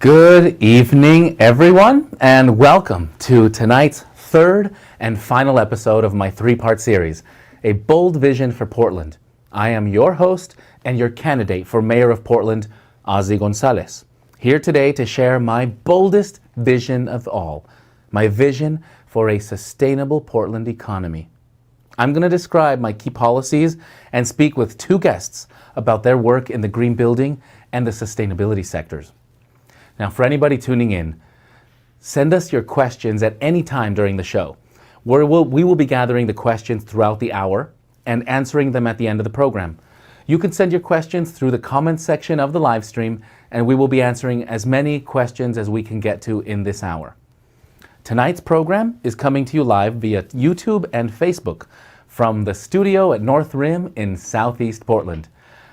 Good evening, everyone, and welcome to tonight's third and final episode of my three-part series, A Bold Vision for Portland. I am your host and your candidate for Mayor of Portland, Ozzie Gonzalez, here today to share my boldest vision of all, my vision for a sustainable Portland economy. I'm going to describe my key policies and speak with two guests about their work in the green building and the sustainability sectors. Now, for anybody tuning in, send us your questions at any time during the show. We will be gathering the questions throughout the hour and answering them at the end of the program. You can send your questions through the comments section of the live stream, and we will be answering as many questions as we can get to in this hour. Tonight's program is coming to you live via YouTube and Facebook from the studio at North Rim in Southeast Portland.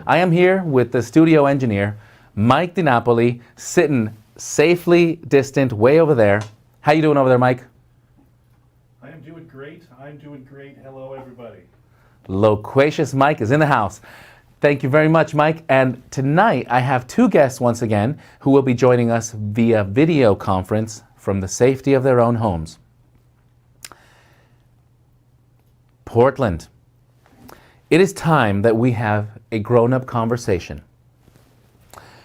I am here with the studio engineer, Mike DiNapoli, sitting safely distant way over there. How you doing over there, Mike? I am doing great. Hello, everybody. Loquacious Mike is in the house. Thank you very much, Mike. And tonight I have two guests once again who will be joining us via video conference from the safety of their own homes. Portland. It is time that we have a grown-up conversation.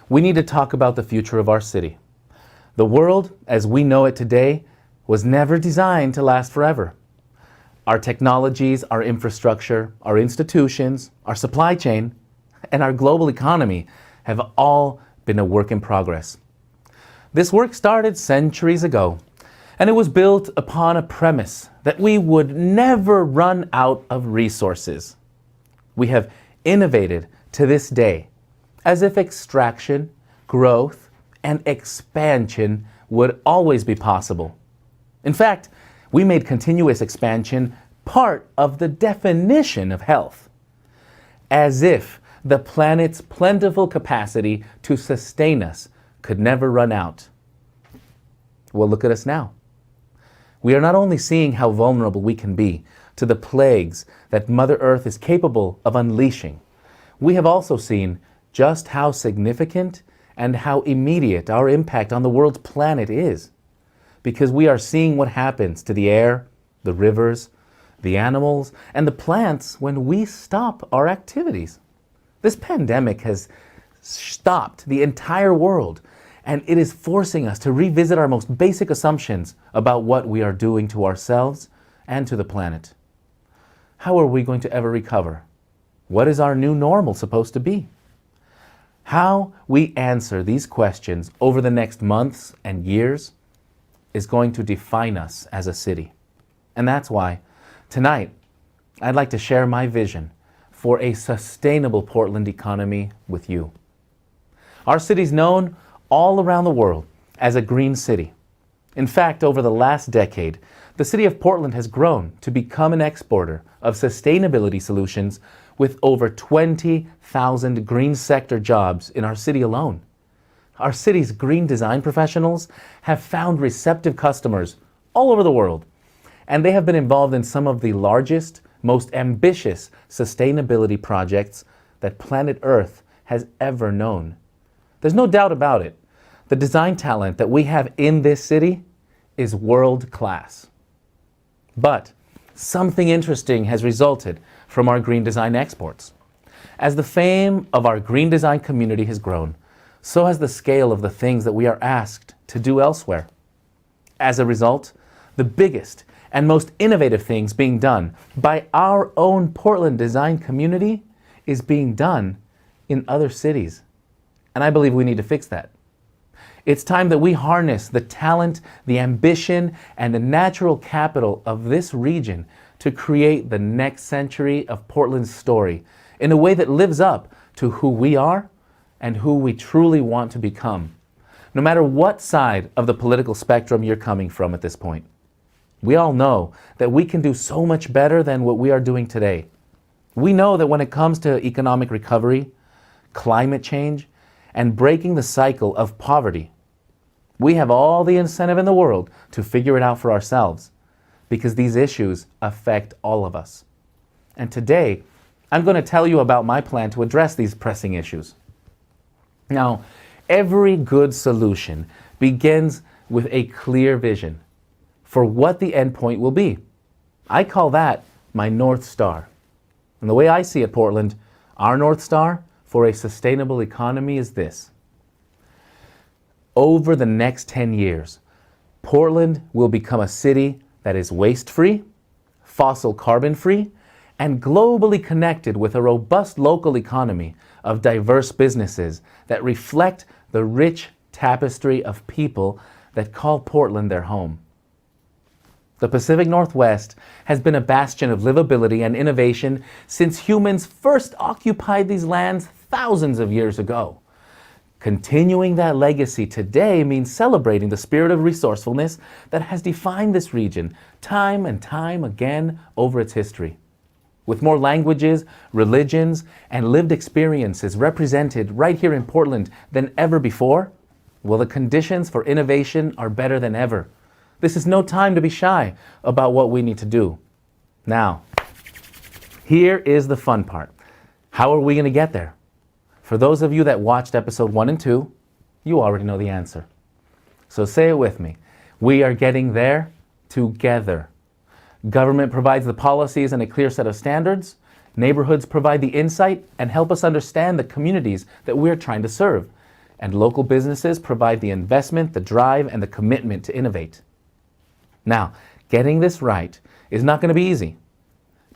We need to talk about the future of our city. The world, as we know it today, was never designed to last forever. Our technologies, our infrastructure, our institutions, our supply chain, and our global economy have all been a work in progress. This work started centuries ago, and it was built upon a premise that we would never run out of resources. We have innovated to this day, as if extraction, growth, and expansion would always be possible. In fact, we made continuous expansion part of the definition of health, as if the planet's plentiful capacity to sustain us could never run out. Well, look at us now. We are not only seeing how vulnerable we can be to the plagues that Mother Earth is capable of unleashing, we have also seen just how significant and how immediate our impact on the world's planet is, because we are seeing what happens to the air, the rivers, the animals, and the plants when we stop our activities. This pandemic has stopped the entire world, and it is forcing us to revisit our most basic assumptions about what we are doing to ourselves and to the planet. How are we going to ever recover? What is our new normal supposed to be? How we answer these questions over the next months and years is going to define us as a city. And that's why tonight I'd like to share my vision for a sustainable Portland economy with you. Our city is known all around the world as a green city. In fact, over the last decade, the city of Portland has grown to become an exporter of sustainability solutions with over 20,000 green sector jobs in our city alone. Our city's green design professionals have found receptive customers all over the world, and they have been involved in some of the largest, most ambitious sustainability projects that planet Earth has ever known. There's no doubt about it. The design talent that we have in this city is world class. But something interesting has resulted from our green design exports. As the fame of our green design community has grown, so has the scale of the things that we are asked to do elsewhere. As a result, the biggest and most innovative things being done by our own Portland design community is being done in other cities. And I believe we need to fix that. It's time that we harness the talent, the ambition, and the natural capital of this region to create the next century of Portland's story in a way that lives up to who we are and who we truly want to become, no matter what side of the political spectrum you're coming from at this point. We all know that we can do so much better than what we are doing today. We know that when it comes to economic recovery, climate change, and breaking the cycle of poverty, we have all the incentive in the world to figure it out for ourselves, because these issues affect all of us. And today, I'm going to tell you about my plan to address these pressing issues. Now, Every good solution begins with a clear vision for what the end point will be. I call that my North Star. And the way I see it, Portland, our North Star for a sustainable economy is this. Over the next 10 years, Portland will become a city that is waste-free, fossil carbon-free, and globally connected with a robust local economy of diverse businesses that reflect the rich tapestry of people that call Portland their home. The Pacific Northwest has been a bastion of livability and innovation since humans first occupied these lands thousands of years ago. Continuing that legacy today means celebrating the spirit of resourcefulness that has defined this region time and time again over its history. With more languages, religions, and lived experiences represented right here in Portland than ever before, well, the conditions for innovation are better than ever. This is no time to be shy about what we need to do. Now, here is the fun part. How are we going to get there? For those of you that watched episode 1 and 2, you already know the answer. So say it with me. We are getting there together. Government provides the policies and a clear set of standards. Neighborhoods provide the insight and help us understand the communities that we're trying to serve. And local businesses provide the investment, the drive, and the commitment to innovate. Now, getting this right is not going to be easy.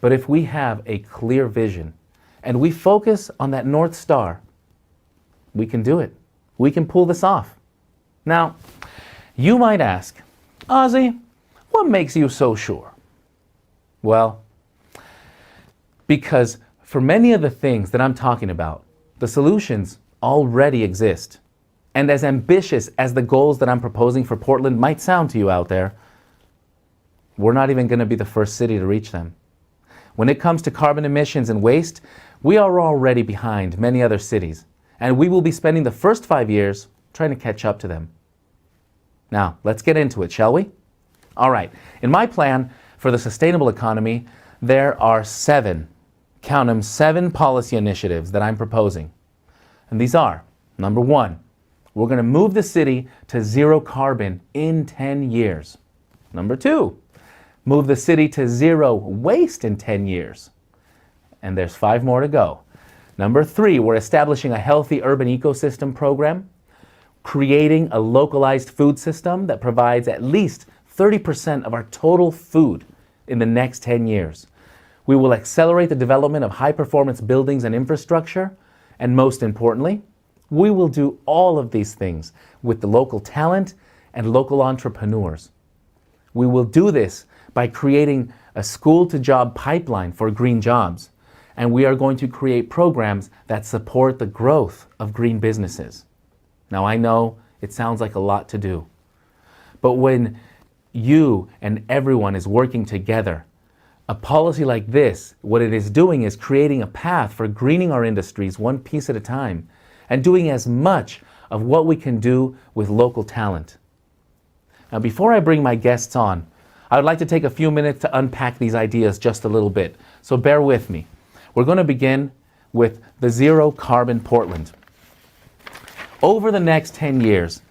But if we have a clear vision and we focus on that North Star, we can do it. We can pull this off. Now, you might ask, Ozzie, what makes you so sure? Well, because for many of the things that I'm talking about, the solutions already exist. And as ambitious as the goals that I'm proposing for Portland might sound to you out there, we're not even going to be the first city to reach them. When it comes to carbon emissions and waste, we are already behind many other cities, and we will be spending the first 5 years trying to catch up to them. Now, let's get into it, shall we? All right, in my plan for the sustainable economy, there are 7, count them, 7 policy initiatives that I'm proposing. And these are, number 1, we're going to move the city to zero carbon in 10 years. Number 2, move the city to zero waste in 10 years. And there's 5 more to go. Number 3, we're establishing a healthy urban ecosystem program, creating a localized food system that provides at least 30% of our total food in the next 10 years. We will accelerate the development of high-performance buildings and infrastructure, and most importantly, we will do all of these things with the local talent and local entrepreneurs. We will do this by creating a school-to-job pipeline for green jobs, and we are going to create programs that support the growth of green businesses. Now, I know it sounds like a lot to do, but when you and everyone is working together, a policy like this, what it is doing is creating a path for greening our industries one piece at a time and doing as much of what we can do with local talent. Now, before I bring my guests on, I would like to take a few minutes to unpack these ideas just a little bit. So bear with me. We're going to begin with the Zero Carbon Portland. Over the next 10 years,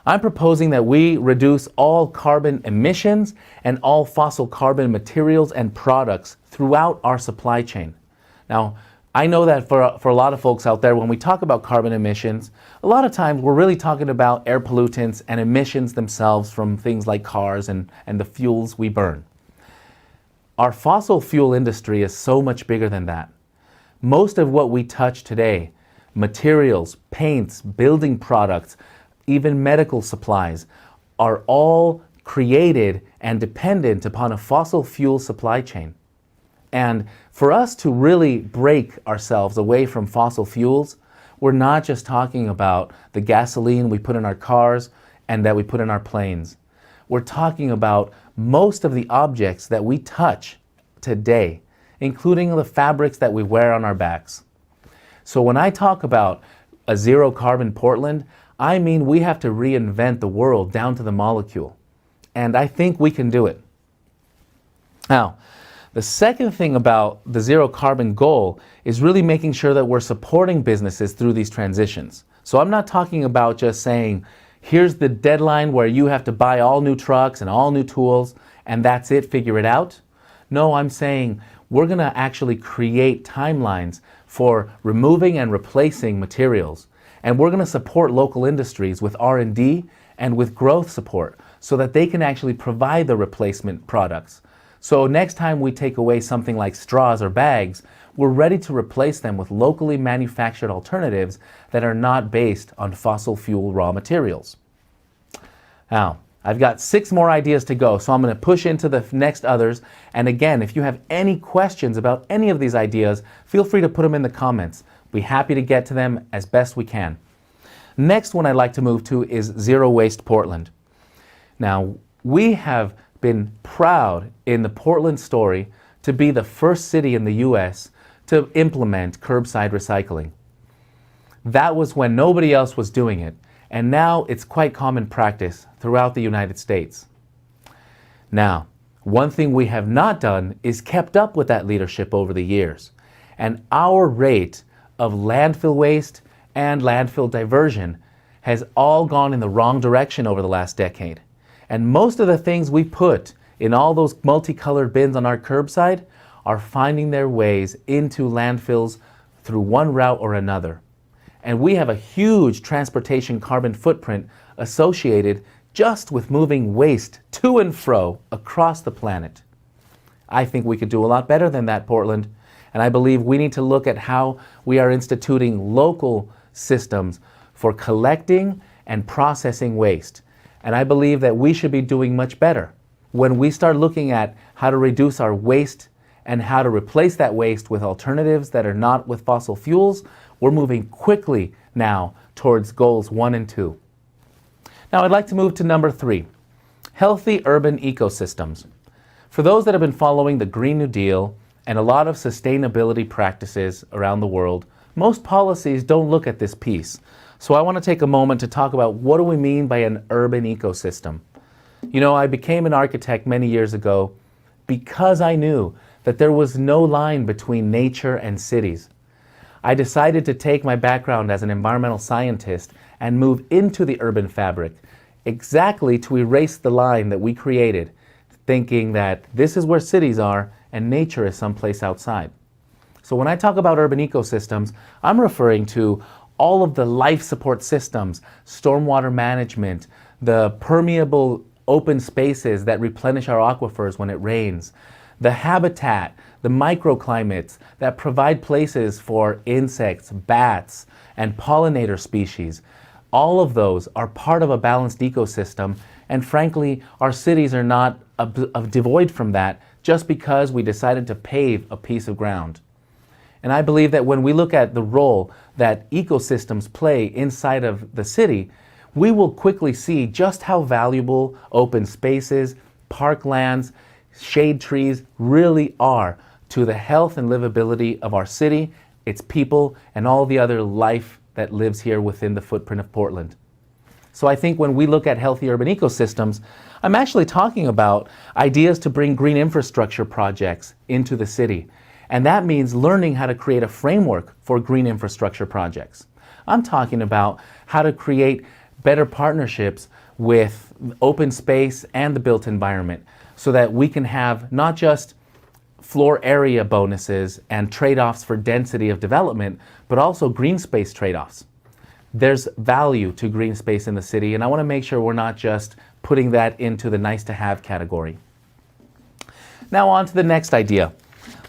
I'm proposing that we reduce all carbon emissions and all fossil carbon materials and products throughout our supply chain. Now, I know that for a lot of folks out there, when we talk about carbon emissions, a lot of times we're really talking about air pollutants and emissions themselves from things like cars and the fuels we burn. Our fossil fuel industry is so much bigger than that. Most of what we touch today, materials, paints, building products, even medical supplies, are all created and dependent upon a fossil fuel supply chain. And for us to really break ourselves away from fossil fuels, we're not just talking about the gasoline we put in our cars and that we put in our planes. We're talking about most of the objects that we touch today, including the fabrics that we wear on our backs. So when I talk about a zero carbon Portland, I mean we have to reinvent the world down to the molecule. And I think we can do it. Now, the second thing about the zero carbon goal is really making sure that we're supporting businesses through these transitions. So I'm not talking about just saying, here's the deadline where you have to buy all new trucks and all new tools and that's it, figure it out. No, I'm saying we're going to actually create timelines for removing and replacing materials. And we're going to support local industries with R&D and with growth support so that they can actually provide the replacement products. So next time we take away something like straws or bags, we're ready to replace them with locally manufactured alternatives that are not based on fossil fuel raw materials. Now, I've got 6 more ideas to go, so I'm going to push into the next others. And again, if you have any questions about any of these ideas, feel free to put them in the comments. We'll be happy to get to them as best we can. Next one I'd like to move to is Zero Waste Portland. Now, we have been proud in the Portland story to be the first city in the US to implement curbside recycling. That was when nobody else was doing it, and now it's quite common practice throughout the United States. Now, one thing we have not done is kept up with that leadership over the years, and our rate of landfill waste and landfill diversion has all gone in the wrong direction over the last decade. And most of the things we put in all those multicolored bins on our curbside are finding their ways into landfills through one route or another. And we have a huge transportation carbon footprint associated just with moving waste to and fro across the planet. I think we could do a lot better than that, Portland. And I believe we need to look at how we are instituting local systems for collecting and processing waste. And I believe that we should be doing much better. When we start looking at how to reduce our waste and how to replace that waste with alternatives that are not with fossil fuels, we're moving quickly now towards goals 1 and 2. Now I'd like to move to number 3, healthy urban ecosystems. For those that have been following the Green New Deal and a lot of sustainability practices around the world, most policies don't look at this piece. So I want to take a moment to talk about what do we mean by an urban ecosystem. You know, I became an architect many years ago because I knew that there was no line between nature and cities. I decided to take my background as an environmental scientist and move into the urban fabric, exactly to erase the line that we created, thinking that this is where cities are and nature is someplace outside. So when I talk about urban ecosystems, I'm referring to all of the life support systems, stormwater management, the permeable open spaces that replenish our aquifers when it rains, the habitat, the microclimates that provide places for insects, bats, and pollinator species. All of those are part of a balanced ecosystem, and frankly, our cities are not devoid from that just because we decided to pave a piece of ground. And I believe that when we look at the role that ecosystems play inside of the city, we will quickly see just how valuable open spaces, parklands, shade trees really are to the health and livability of our city, its people, and all the other life that lives here within the footprint of Portland. So I think when we look at healthy urban ecosystems, I'm actually talking about ideas to bring green infrastructure projects into the city. And that means learning how to create a framework for green infrastructure projects. I'm talking about how to create better partnerships with open space and the built environment so that we can have not just floor area bonuses and trade-offs for density of development, but also green space trade-offs. There's value to green space in the city, and I want to make sure we're not just putting that into the nice to have category. Now on to the next idea,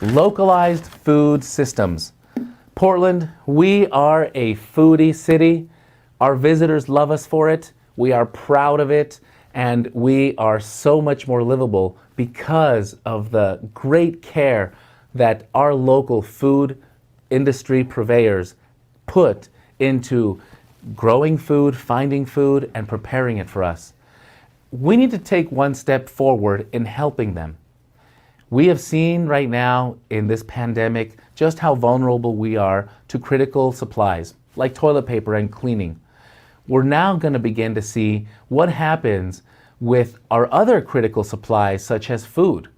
localized food systems. Portland, we are a foodie city. Our visitors love us for it. We are proud of it, and we are so much more livable because of the great care that our local food industry purveyors put into growing food, finding food, and preparing it for us. We need to take one step forward in helping them. We have seen right now in this pandemic just how vulnerable we are to critical supplies like toilet paper and cleaning. We're now going to begin to see what happens with our other critical supplies such as food.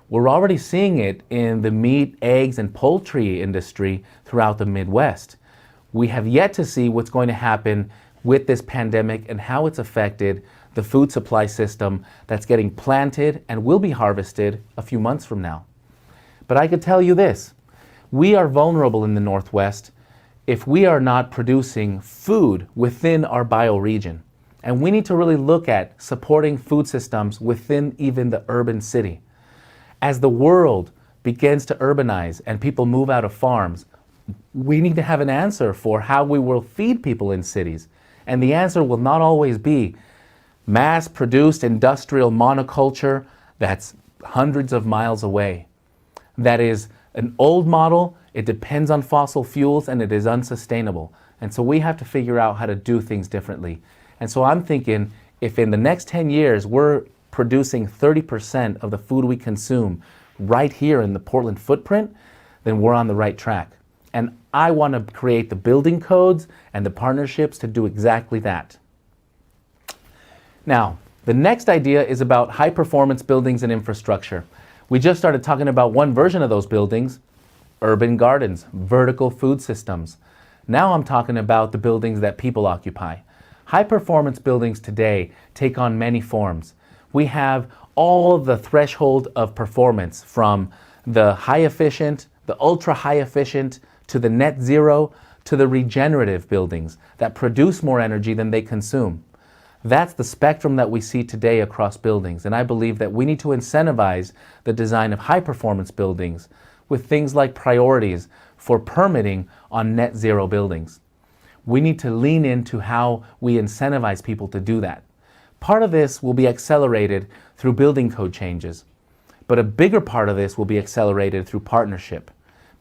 We're already seeing it in the meat, eggs, and poultry industry throughout the Midwest. We have yet to see what's going to happen with this pandemic and how it's affected the food supply system that's getting planted and will be harvested a few months from now. But I could tell you this, we are vulnerable in the Northwest if we are not producing food within our bioregion. And we need to really look at supporting food systems within even the urban city. As the world begins to urbanize and people move out of farms, we need to have an answer for how we will feed people in cities. And the answer will not always be mass-produced industrial monoculture that's hundreds of miles away. That is an old model, it depends on fossil fuels, and it is unsustainable. And so we have to figure out how to do things differently. And so I'm thinking, if in the next 10 years we're producing 30% of the food we consume right here in the Portland footprint, then we're on the right track. And I want to create the building codes and the partnerships to do exactly that. Now, the next idea is about high-performance buildings and infrastructure. We just started talking about one version of those buildings, urban gardens, vertical food systems. Now I'm talking about the buildings that people occupy. High-performance buildings today take on many forms. We have all the threshold of performance from the high-efficient, the ultra-high-efficient, to the net zero, to the regenerative buildings that produce more energy than they consume. That's the spectrum that we see today across buildings, and I believe that we need to incentivize the design of high-performance buildings with things like priorities for permitting on net zero buildings. We need to lean into how we incentivize people to do that. Part of this will be accelerated through building code changes, but a bigger part of this will be accelerated through partnership,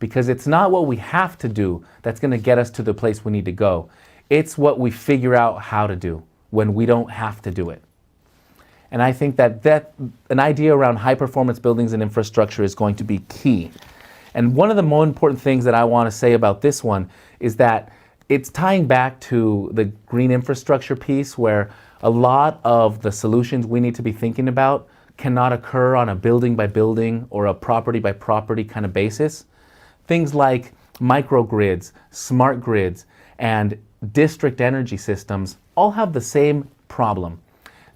because it's not what we have to do that's going to get us to the place we need to go. It's what we figure out how to do when we don't have to do it. And I think that an idea around high-performance buildings and infrastructure is going to be key. And one of the more important things that I want to say about this one is that it's tying back to the green infrastructure piece, where a lot of the solutions we need to be thinking about cannot occur on a building by building or a property by property kind of basis. Things like microgrids, smart grids, and district energy systems all have the same problem.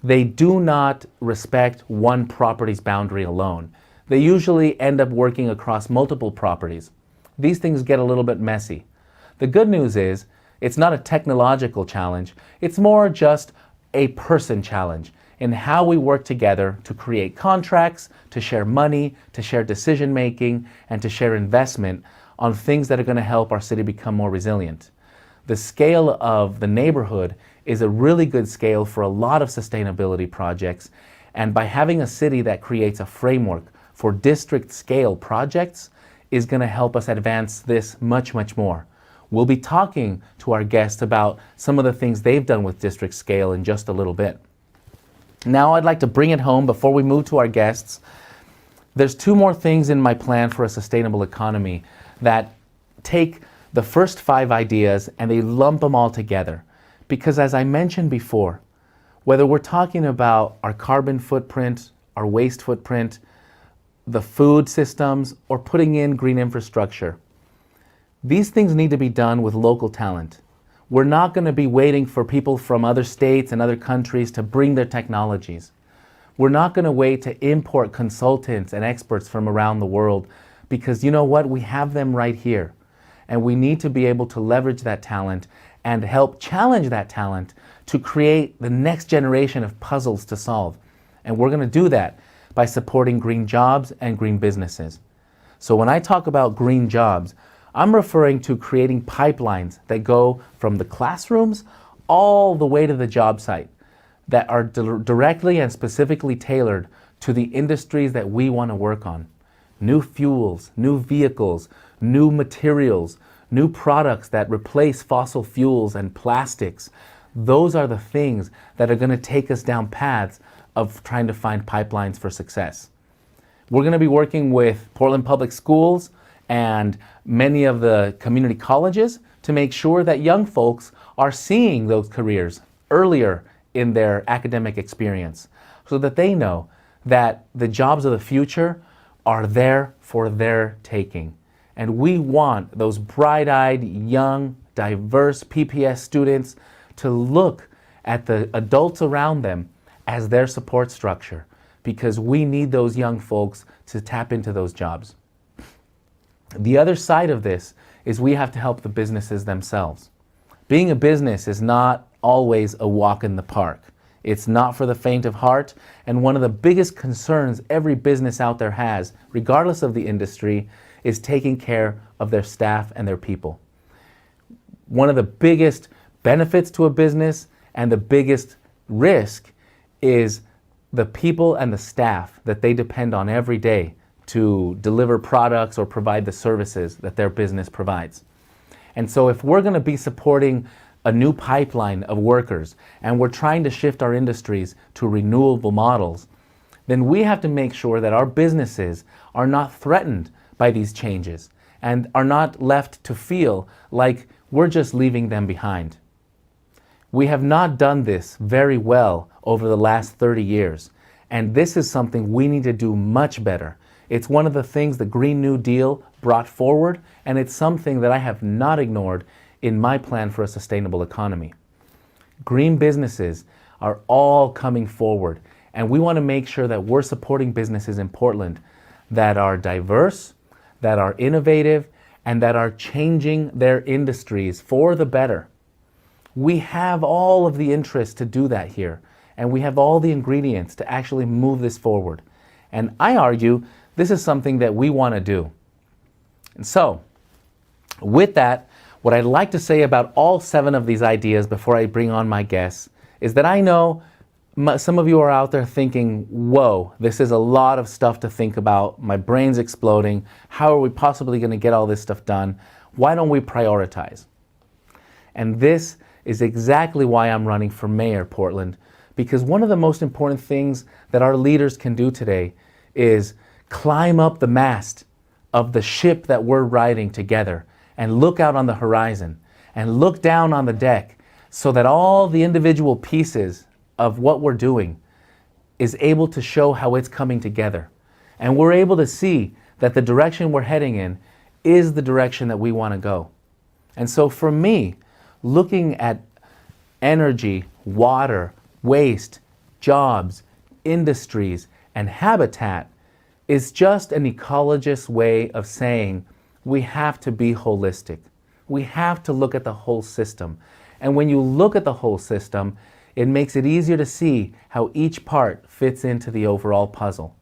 They do not respect one property's boundary alone. They usually end up working across multiple properties. These things get a little bit messy. The good news is, it's not a technological challenge, it's more just a person challenge in how we work together to create contracts, to share money, to share decision making, and to share investment on things that are going to help our city become more resilient. The scale of the neighborhood is a really good scale for a lot of sustainability projects, and by having a city that creates a framework for district scale projects is going to help us advance this much, much more. We'll be talking to our guests about some of the things they've done with district scale in just a little bit. Now I'd like to bring it home before we move to our guests. There's two more things in my plan for a sustainable economy that take the first 5 ideas and they lump them all together. Because as I mentioned before, whether we're talking about our carbon footprint, our waste footprint, the food systems, or putting in green infrastructure, these things need to be done with local talent. We're not going to be waiting for people from other states and other countries to bring their technologies. We're not going to wait to import consultants and experts from around the world, because you know what? We have them right here. And we need to be able to leverage that talent and help challenge that talent to create the next generation of puzzles to solve. And we're going to do that by supporting green jobs and green businesses. So when I talk about green jobs, I'm referring to creating pipelines that go from the classrooms all the way to the job site, that are directly and specifically tailored to the industries that we want to work on. New fuels, new vehicles, new materials, new products that replace fossil fuels and plastics. Those are the things that are going to take us down paths of trying to find pipelines for success. We're going to be working with Portland Public Schools and many of the community colleges to make sure that young folks are seeing those careers earlier in their academic experience, so that they know that the jobs of the future are there for their taking. And we want those bright-eyed, young, diverse PPS students to look at the adults around them as their support structure, because we need those young folks to tap into those jobs. The other side of this is we have to help the businesses themselves. Being a business is not always a walk in the park. It's not for the faint of heart, and one of the biggest concerns every business out there has, regardless of the industry, is taking care of their staff and their people. One of the biggest benefits to a business and the biggest risk is the people and the staff that they depend on every day to deliver products or provide the services that their business provides. And so if we're going to be supporting a new pipeline of workers and we're trying to shift our industries to renewable models, then we have to make sure that our businesses are not threatened by these changes and are not left to feel like we're just leaving them behind. We have not done this very well over the last 30 years, and this is something we need to do much better. It's one of the things the Green New Deal brought forward, and it's something that I have not ignored in my plan for a sustainable economy. Green businesses are all coming forward, and we want to make sure that we're supporting businesses in Portland that are diverse, that are innovative, and that are changing their industries for the better. We have all of the interest to do that here, and we have all the ingredients to actually move this forward. And I argue this is something that we want to do. And so, with that, what I'd like to say about all 7 of these ideas before I bring on my guests is that I know some of you are out there thinking, whoa, this is a lot of stuff to think about. My brain's exploding. How are we possibly going to get all this stuff done? Why don't we prioritize? And this is exactly why I'm running for mayor, Portland, because one of the most important things that our leaders can do today is climb up the mast of the ship that we're riding together and look out on the horizon and look down on the deck so that all the individual pieces of what we're doing is able to show how it's coming together. And we're able to see that the direction we're heading in is the direction that we want to go. And so for me, looking at energy, water, waste, jobs, industries, and habitat is just an ecologist way of saying we have to be holistic. We have to look at the whole system. And when you look at the whole system, it makes it easier to see how each part fits into the overall puzzle.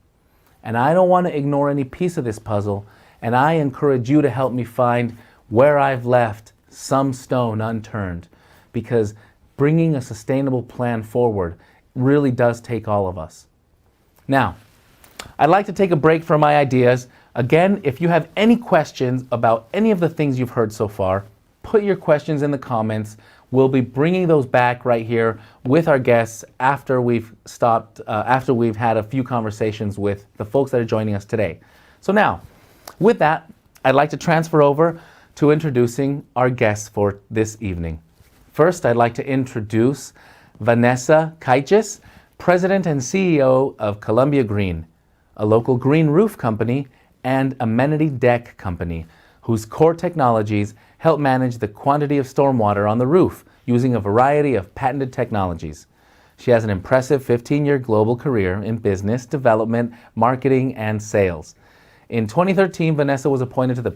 And I don't want to ignore any piece of this puzzle, and I encourage you to help me find where I've left some stone unturned, because bringing a sustainable plan forward really does take all of us. Now, I'd like to take a break from my ideas. Again, if you have any questions about any of the things you've heard so far, put your questions in the comments. We'll be bringing those back right here with our guests after we've had a few conversations with the folks that are joining us today. So now, with that, I'd like to transfer over to introducing our guests for this evening. First, I'd like to introduce Vanessa Keitges, President and CEO of Columbia Green, a local green roof company and amenity deck company whose core technologies help manage the quantity of stormwater on the roof using a variety of patented technologies. She has an impressive 15-year global career in business, development, marketing, and sales. In 2013, Vanessa was appointed to the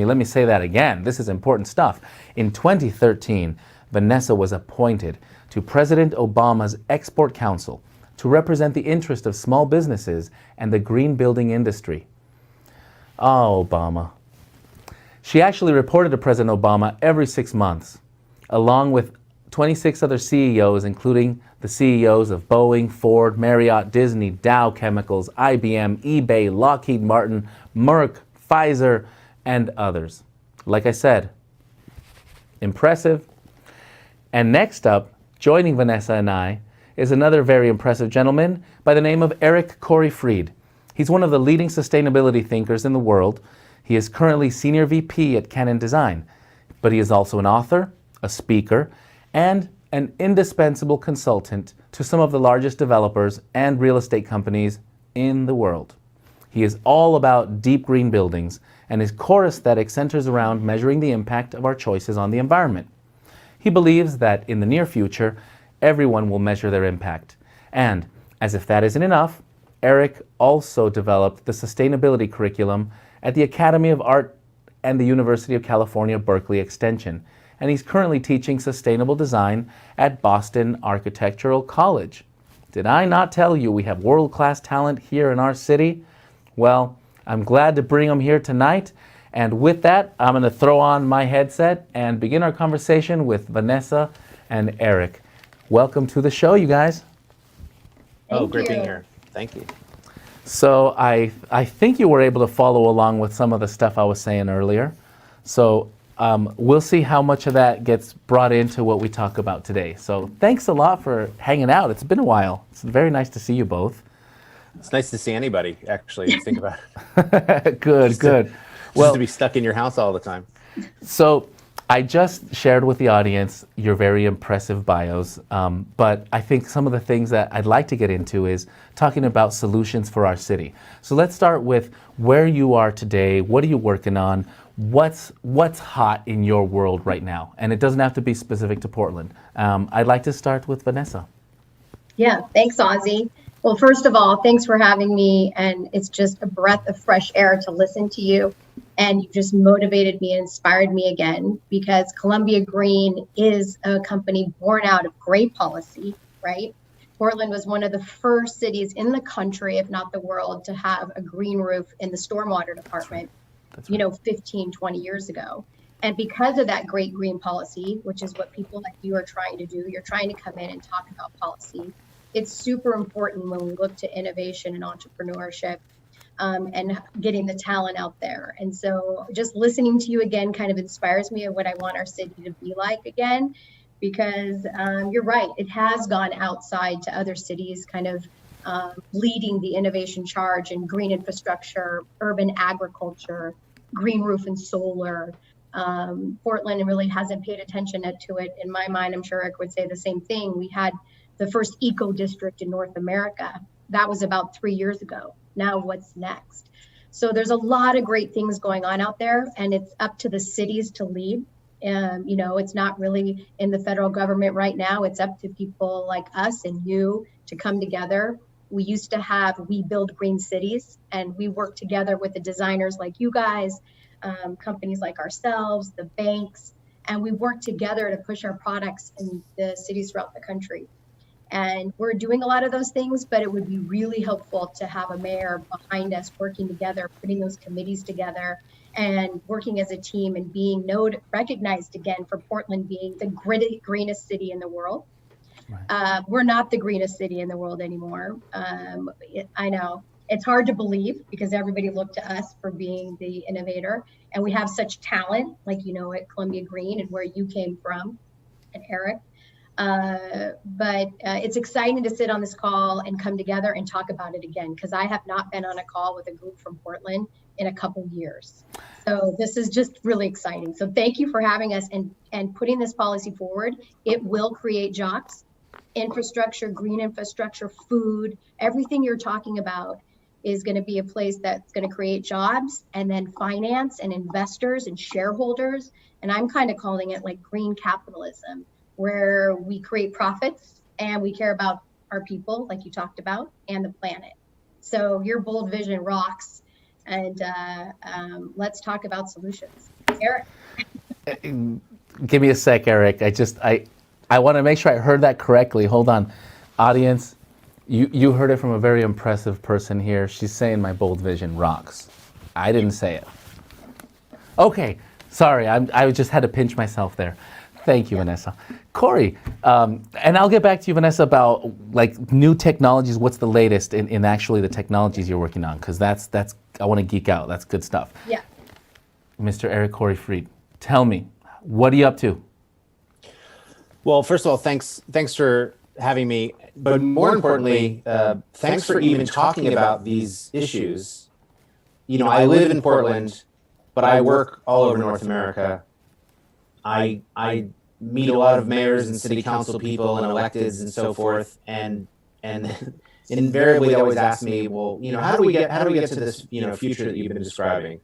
let me say that again. This is important stuff. In 2013, Vanessa was appointed to President Obama's Export Council to represent the interest of small businesses and the green building industry. Oh, Obama. She actually reported to President Obama every 6 months, along with 26 other CEOs, including the CEOs of Boeing, Ford, Marriott, Disney, Dow Chemicals, IBM, eBay, Lockheed Martin, Merck, Pfizer, and others. Like I said, impressive. And next up, joining Vanessa and I, is another very impressive gentleman by the name of Eric Corey Fried. He's one of the leading sustainability thinkers in the world. He is currently Senior VP at Canon Design, but he is also an author, a speaker, and an indispensable consultant to some of the largest developers and real estate companies in the world. He is all about deep green buildings and his core aesthetic centers around measuring the impact of our choices on the environment. He believes that in the near future, everyone will measure their impact. And, as if that isn't enough, Eric also developed the sustainability curriculum at the Academy of Art and the University of California, Berkeley Extension. And he's currently teaching sustainable design at Boston Architectural College. Did I not tell you we have world-class talent here in our city? Well, I'm glad to bring them here tonight. And with that, I'm going to throw on my headset and begin our conversation with Vanessa and Eric. Welcome to the show, you guys. Great being here. Thank you. So I think you were able to follow along with some of the stuff I was saying earlier. So we'll see how much of that gets brought into what we talk about today. So thanks a lot for hanging out. It's been a while. It's very nice to see you both. It's nice to see anybody, actually, think about it. Good. Just to be stuck in your house all the time. So I just shared with the audience your very impressive bios, but I think some of the things that I'd like to get into is talking about solutions for our city. So let's start with where you are today. What are you working on? What's hot in your world right now? And it doesn't have to be specific to Portland. I'd like to start with Vanessa. Yeah, thanks, Ozzie. Well, first of all, thanks for having me. And it's just a breath of fresh air to listen to you. And you just motivated me and inspired me again, because Columbia Green is a company born out of great policy, right? Portland was one of the first cities in the country, if not the world, to have a green roof in the stormwater department, That's right. 15, 20 years ago. And because of that great green policy, which is what people like you are trying to do, you're trying to come in and talk about policy. It's super important when we look to innovation and entrepreneurship, and getting the talent out there. And so just listening to you again kind of inspires me of what I want our city to be like again, because you're right, it has gone outside to other cities, kind of leading the innovation charge in green infrastructure, urban agriculture, green roof and solar. Portland really hasn't paid attention to it. In my mind, I'm sure Eric would say the same thing. We had the first eco district in North America. That was about 3 years ago. Now what's next? So there's a lot of great things going on out there, and it's up to the cities to lead. It's not really in the federal government right now. It's up to people like us and you to come together. We used to have We Build Green Cities, and we work together with the designers like you guys, companies like ourselves, the banks, and we work together to push our products in the cities throughout the country. And we're doing a lot of those things, but it would be really helpful to have a mayor behind us working together, putting those committees together and working as a team and being recognized again for Portland being the greenest city in the world. Right. We're not the greenest city in the world anymore. I know it's hard to believe because everybody looked to us for being the innovator, and we have such talent, like, at Columbia Green and where you came from, and Eric. But it's exciting to sit on this call and come together and talk about it again, because I have not been on a call with a group from Portland in a couple years. So this is just really exciting. So thank you for having us and putting this policy forward. It will create jobs, infrastructure, green infrastructure, food, everything you're talking about is going to be a place that's going to create jobs, and then finance and investors and shareholders. And I'm kind of calling it like green capitalism, where we create profits and we care about our people, like you talked about, and the planet. So your bold vision rocks, and let's talk about solutions. Eric. Give me a sec, Eric. I want to make sure I heard that correctly. Hold on. Audience, you heard it from a very impressive person here. She's saying my bold vision rocks. I didn't say it. Okay, sorry. I just had to pinch myself there. Thank you, Vanessa. Corey, and I'll get back to you, Vanessa, about like new technologies. What's the latest in actually the technologies you're working on? Because that's I want to geek out. That's good stuff. Yeah. Mr. Eric Corey Fried, tell me, what are you up to? Well, first of all, thanks for having me. But more importantly, thanks for even talking about these issues. I live in Portland, but I work all over North America. I meet a lot of mayors and city council people and electeds and so forth, and invariably they always ask me, well, how do we get to this future that you've been describing?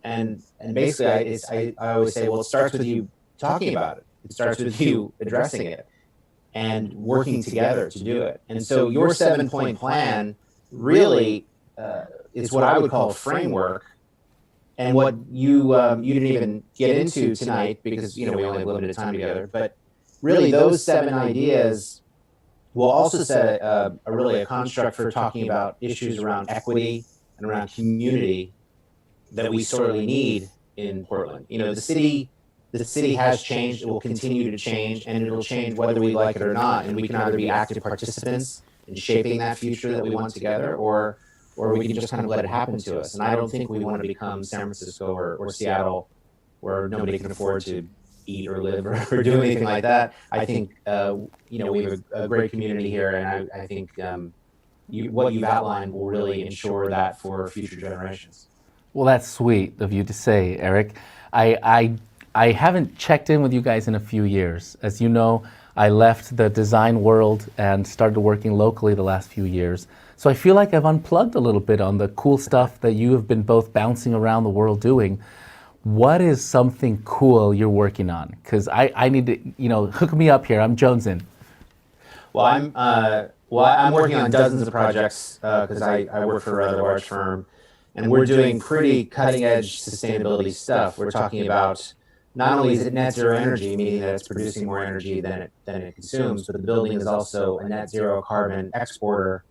And basically, I always say, well, it starts with you talking about it. It starts with you addressing it and working together to do it. And so your 7-point plan really is what I would call a framework. And what you didn't even get into tonight because we only have limited time together. But really, those 7 ideas will also set a construct for talking about issues around equity and around community that we sorely need in Portland. The city has changed, it will continue to change, and it'll change whether we like it or not. And we can either be active participants in shaping that future that we want together, or we can just kind of let it happen to us. And I don't think we want to become San Francisco or Seattle, where nobody can afford to eat or live or do anything like that. I think we have a great community here, and I think what you've outlined will really ensure that for future generations. Well, that's sweet of you to say, Eric. I haven't checked in with you guys in a few years. As you know, I left the design world and started working locally the last few years. So I feel like I've unplugged a little bit on the cool stuff that you have been both bouncing around the world doing. What is something cool you're working on? Because I need to, hook me up here. I'm jonesing. Well, I'm working on dozens of projects because I work for a rather large firm, and we're doing pretty cutting-edge sustainability stuff. We're talking about not only is it net zero energy, meaning that it's producing more energy than it consumes, but the building is also a net zero carbon exporter.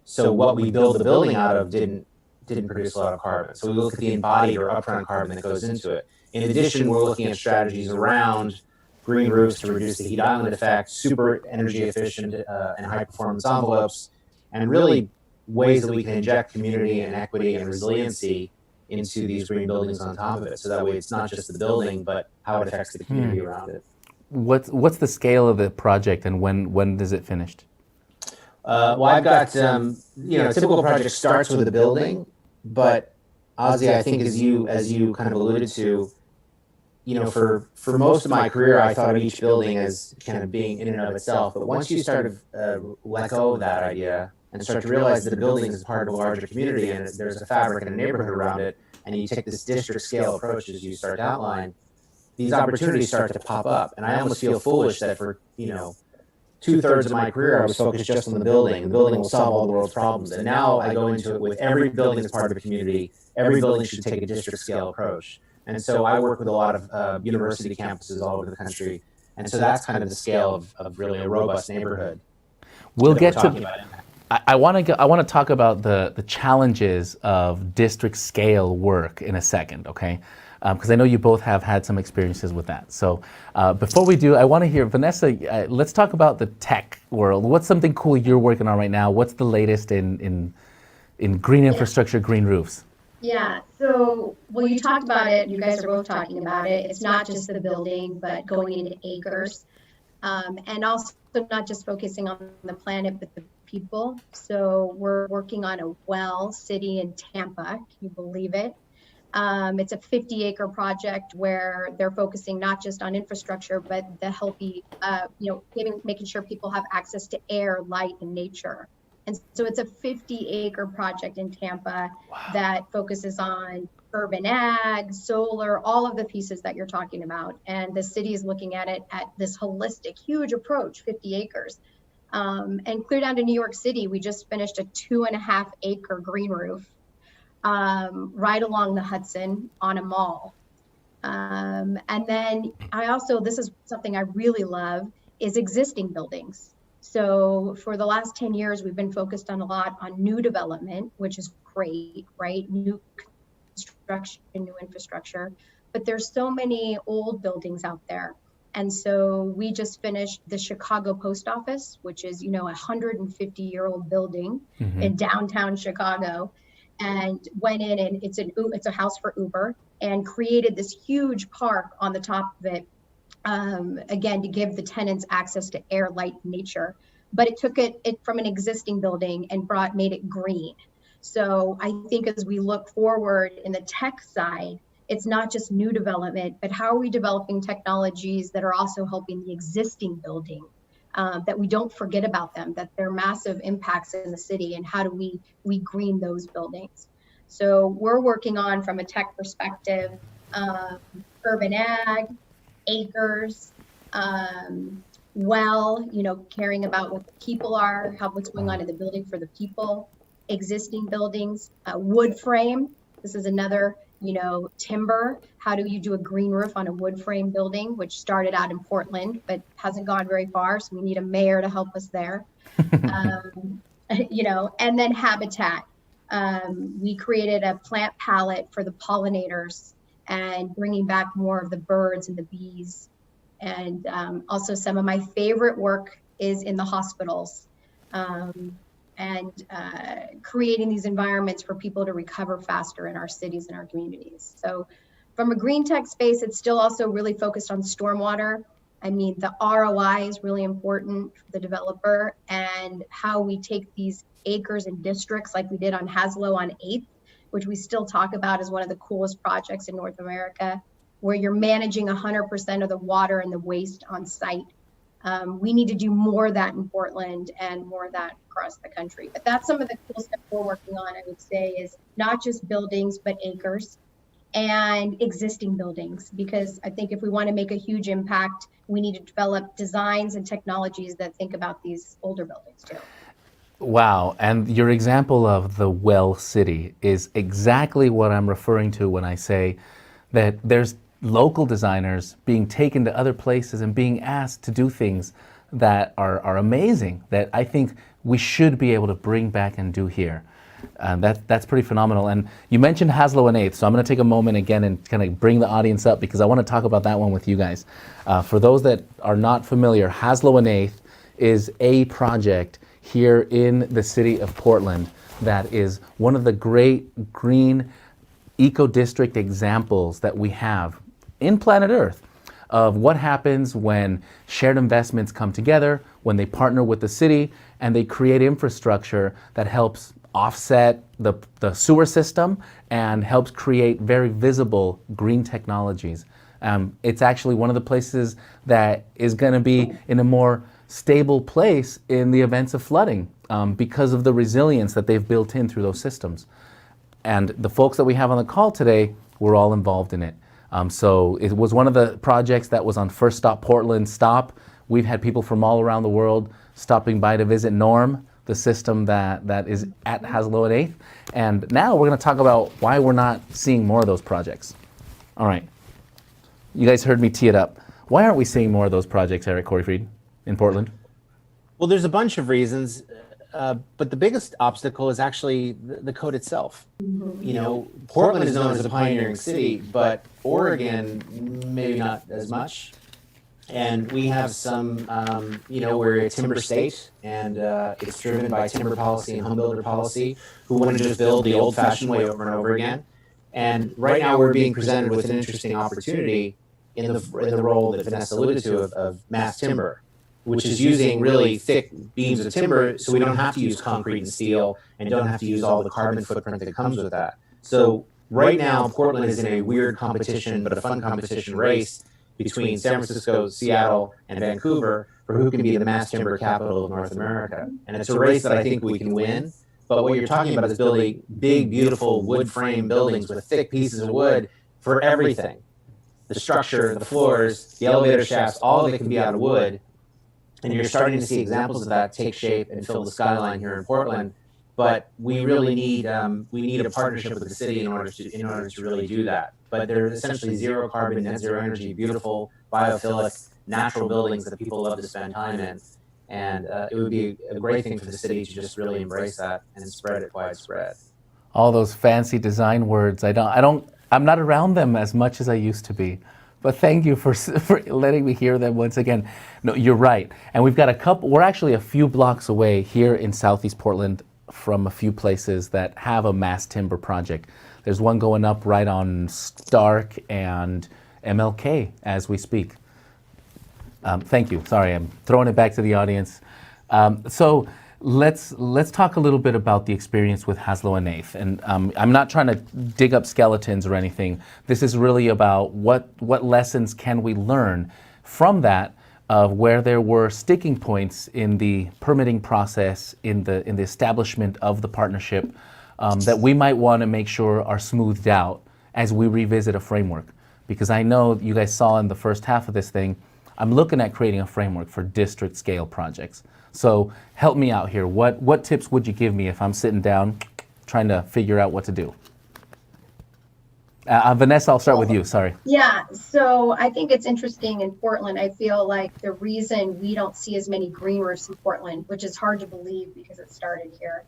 So what we build the building out of didn't produce a lot of carbon. So we look at the embodied or upfront carbon that goes into it. In addition, we're looking at strategies around green roofs to reduce the heat island effect, super energy efficient and high performance envelopes, and really ways that we can inject community and equity and resiliency into these green buildings on top of it. So that way it's not just the building, but how it affects the community around it. What's the scale of the project, and when is it finished? Well, I've got, a typical project starts with a building, but Ozzie, I think as you kind of alluded to, for most of my career, I thought of each building as kind of being in and of itself. But once you start to let go of that idea and start to realize that a building is part of a larger community and there's a fabric and a neighborhood around it, and you take this district scale approach as you start to outline, these opportunities start to pop up. And I almost feel foolish that for, 2/3 of my career, I was focused just on the building. The building will solve all the world's problems. And now I go into it with every building as part of a community. Every building should take a district scale approach. And so I work with a lot of university campuses all over the country. And so that's kind of the scale of really a robust neighborhood. We'll get to. I want to talk about the challenges of district scale work in a second, okay? Because I know you both have had some experiences with that. So before we do, I want to hear, Vanessa, let's talk about the tech world. What's something cool you're working on right now? What's the latest in green infrastructure, green roofs? Yeah, so, well, you talked about it, you guys are both talking about it. It's not just the building, but going into acres. And also not just focusing on the planet, but the people. So we're working on a well city in Tampa, can you believe it? It's a 50-acre project where they're focusing not just on infrastructure, but the healthy, making sure people have access to air, light, and nature. And so it's a 50-acre project in Tampa that focuses on urban ag, solar, all of the pieces that you're talking about. And the city is looking at it at this holistic, huge approach, 50 acres. And clear down to New York City, we just finished a 2.5-acre green roof right along the Hudson on a mall. And then this is something I really love, is existing buildings. So for the last 10 years, we've been focused on a lot on new development, which is great, right? New construction, new infrastructure, but there's so many old buildings out there. And so we just finished the Chicago Post Office, which is, a 150-year-old building in downtown Chicago, and went in, and it's a house for Uber, and created this huge park on the top of it. Again, to give the tenants access to air, light, nature, but it took it from an existing building and made it green. So I think as we look forward in the tech side, it's not just new development, but how are we developing technologies that are also helping the existing building, that we don't forget about them, that they're massive impacts in the city, and how do we green those buildings? So we're working on, from a tech perspective, urban ag, acres, caring about what the people are, what's going on in the building for the people, existing buildings, wood frame. This is another, timber. How do you do a green roof on a wood frame building, which started out in Portland, but hasn't gone very far. So we need a mayor to help us there. And then habitat. We created a plant palette for the pollinators and bringing back more of the birds and the bees. And also some of my favorite work is in the hospitals, and creating these environments for people to recover faster in our cities and our communities. So from a green tech space, it's still also really focused on stormwater. I mean, the ROI is really important for the developer, and how we take these acres and districts like we did on Haslow on 8th, which we still talk about as one of the coolest projects in North America, where you're managing 100% of the water and the waste on site. We need to do more of that in Portland and more of that across the country. But that's some of the cool stuff we're working on, I would say, is not just buildings, but acres and existing buildings. Because I think if we want to make a huge impact, we need to develop designs and technologies that think about these older buildings too. Wow, and your example of the well city is exactly what I'm referring to when I say that there's local designers being taken to other places and being asked to do things that are amazing, that I think we should be able to bring back and do here. That's pretty phenomenal. And you mentioned Haslow and 8th, so I'm going to take a moment again and kind of bring the audience up, because I want to talk about that one with you guys. For those that are not familiar, Haslow and 8th is a project here in the city of Portland that is one of the great green eco-district examples that we have in planet Earth of what happens when shared investments come together, when they partner with the city and they create infrastructure that helps offset the sewer system and helps create very visible green technologies. It's actually one of the places that is going to be in a more stable place in the events of flooding, because of the resilience that they've built in through those systems. And the folks that we have on the call today were all involved in it. So it was one of the projects that was on First Stop Portland Stop. We've had people from all around the world stopping by to visit Norm, the system that is at Haslow at 8th. And now we're going to talk about why we're not seeing more of those projects. All right. You guys heard me tee it up. Why aren't we seeing more of those projects, Eric Corey-Fried, in Portland? Well, there's a bunch of reasons, but the biggest obstacle is actually the code itself. Portland is known as a pioneering city, but Oregon, maybe not as much. And we have some, we're a timber state, and it's driven by timber policy and home builder policy, who want to just build the old-fashioned way over and over again. And right now we're being presented with an interesting opportunity in the role that Vanessa alluded to of mass timber, which is using really thick beams of timber so we don't have to use concrete and steel and don't have to use all the carbon footprint that comes with that. So right now, Portland is in a weird competition, but a fun competition race between San Francisco, Seattle, and Vancouver for who can be the mass timber capital of North America. And it's a race that I think we can win. But what you're talking about is building big, beautiful wood frame buildings with thick pieces of wood for everything. The structure, the floors, the elevator shafts, all of it can be out of wood. And you're starting to see examples of that take shape and fill the skyline here in Portland. But we really need a partnership with the city in order to really do that. But they're essentially zero carbon, net zero energy, beautiful, biophilic, natural buildings that people love to spend time in. And it would be a great thing for the city to just really embrace that and spread it widespread. All those fancy design words, I'm not around them as much as I used to be. But thank you for letting me hear them once again. No, you're right. And we've got we're actually a few blocks away here in Southeast Portland from a few places that have a mass timber project. There's one going up right on Stark and MLK as we speak. Thank you. Sorry, I'm throwing it back to the audience. So let's talk a little bit about the experience with Haslow and 8th. And I'm not trying to dig up skeletons or anything. This is really about what lessons can we learn from that, of where there were sticking points in the permitting process, in the establishment of the partnership, that we might want to make sure are smoothed out as we revisit a framework. Because I know you guys saw in the first half of this thing, I'm looking at creating a framework for district scale projects. So help me out here. What tips would you give me if I'm sitting down trying to figure out what to do? Vanessa, I'll start with you, sorry. Yeah, so I think it's interesting in Portland. I feel like the reason we don't see as many green roofs in Portland, which is hard to believe because it started here,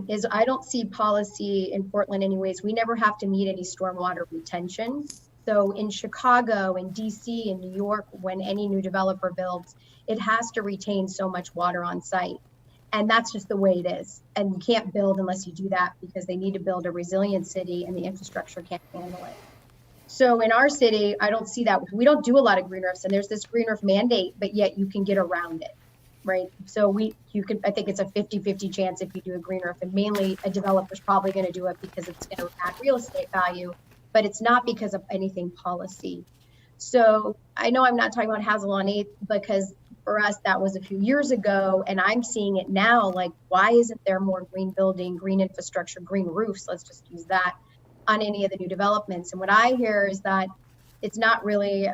is I don't see policy in Portland anyways. We never have to meet any stormwater retention. So in Chicago, in DC, in New York, when any new developer builds, it has to retain so much water on site. And that's just the way it is. And you can't build unless you do that because they need to build a resilient city and the infrastructure can't handle it. So in our city, I don't see that. We don't do a lot of green roofs and there's this green roof mandate, but yet you can get around it, right? So I think it's a 50-50 chance if you do a green roof, and mainly a developer's probably going to do it because it's going to add real estate value, but it's not because of anything policy. So I know I'm not talking about Hazel on 8th because for us, that was a few years ago, and I'm seeing it now. Like, why isn't there more green building, green infrastructure, green roofs? Let's just use that on any of the new developments. And what I hear is that it's not really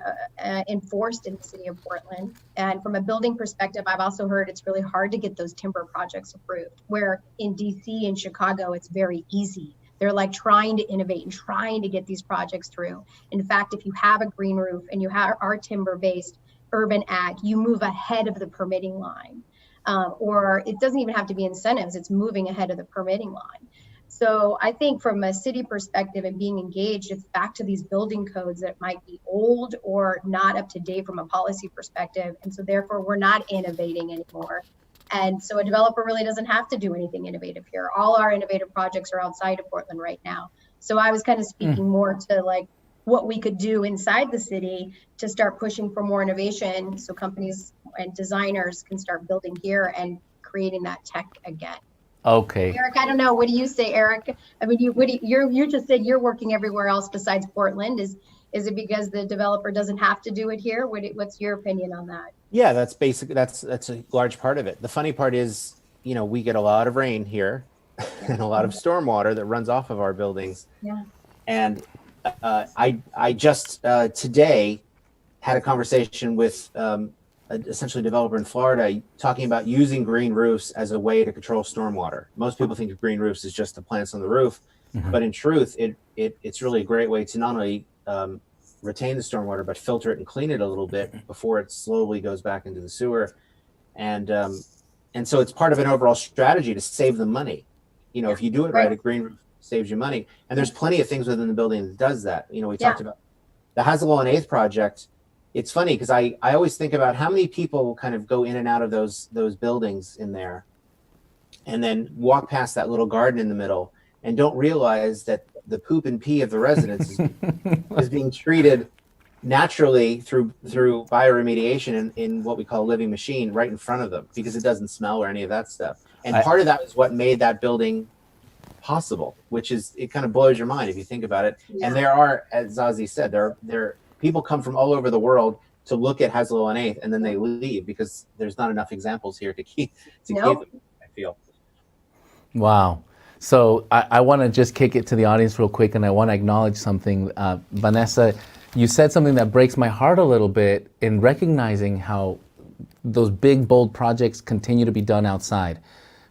enforced in the city of Portland. And from a building perspective, I've also heard it's really hard to get those timber projects approved, where in DC and Chicago, it's very easy. They're like trying to innovate and trying to get these projects through. In fact, if you have a green roof and you are timber-based urban ag, you move ahead of the permitting line. Or it doesn't even have to be incentives, it's moving ahead of the permitting line. So I think from a city perspective and being engaged, it's back to these building codes that might be old or not up to date from a policy perspective. And so therefore we're not innovating anymore. And so a developer really doesn't have to do anything innovative here. All our innovative projects are outside of Portland right now. So I was kind of speaking more to like what we could do inside the city to start pushing for more innovation so companies and designers can start building here and creating that tech again. Okay. Eric, I don't know. What do you say, Eric? I mean, you just said you're working everywhere else besides Portland. Is it because the developer doesn't have to do it here? What's your opinion on that? Yeah, that's a large part of it. The funny part is, we get a lot of rain here and a lot of stormwater that runs off of our buildings. Yeah. And I just today had a conversation with essentially a developer in Florida talking about using green roofs as a way to control stormwater. Most people think of green roofs as just the plants on the roof, but in truth, it's really a great way to not only retain the stormwater, but filter it and clean it a little bit before it slowly goes back into the sewer. And so it's part of an overall strategy to save them money. If you do it right, a green roof saves you money. And there's plenty of things within the building that does that. We talked about the Hazel on 8th project. It's funny because I always think about how many people kind of go in and out of those buildings in there and then walk past that little garden in the middle and don't realize that the poop and pee of the residents is being treated naturally through bioremediation in what we call a living machine right in front of them because it doesn't smell or any of that stuff. And part of that is what made that building possible, which is, it kind of blows your mind if you think about it. Yeah. And there are, as Ozzie said, there people come from all over the world to look at Hazel on 8th and then they leave because there's not enough examples here to keep them, I feel. Wow. So I want to just kick it to the audience real quick, and I want to acknowledge something. Vanessa, you said something that breaks my heart a little bit in recognizing how those big, bold projects continue to be done outside.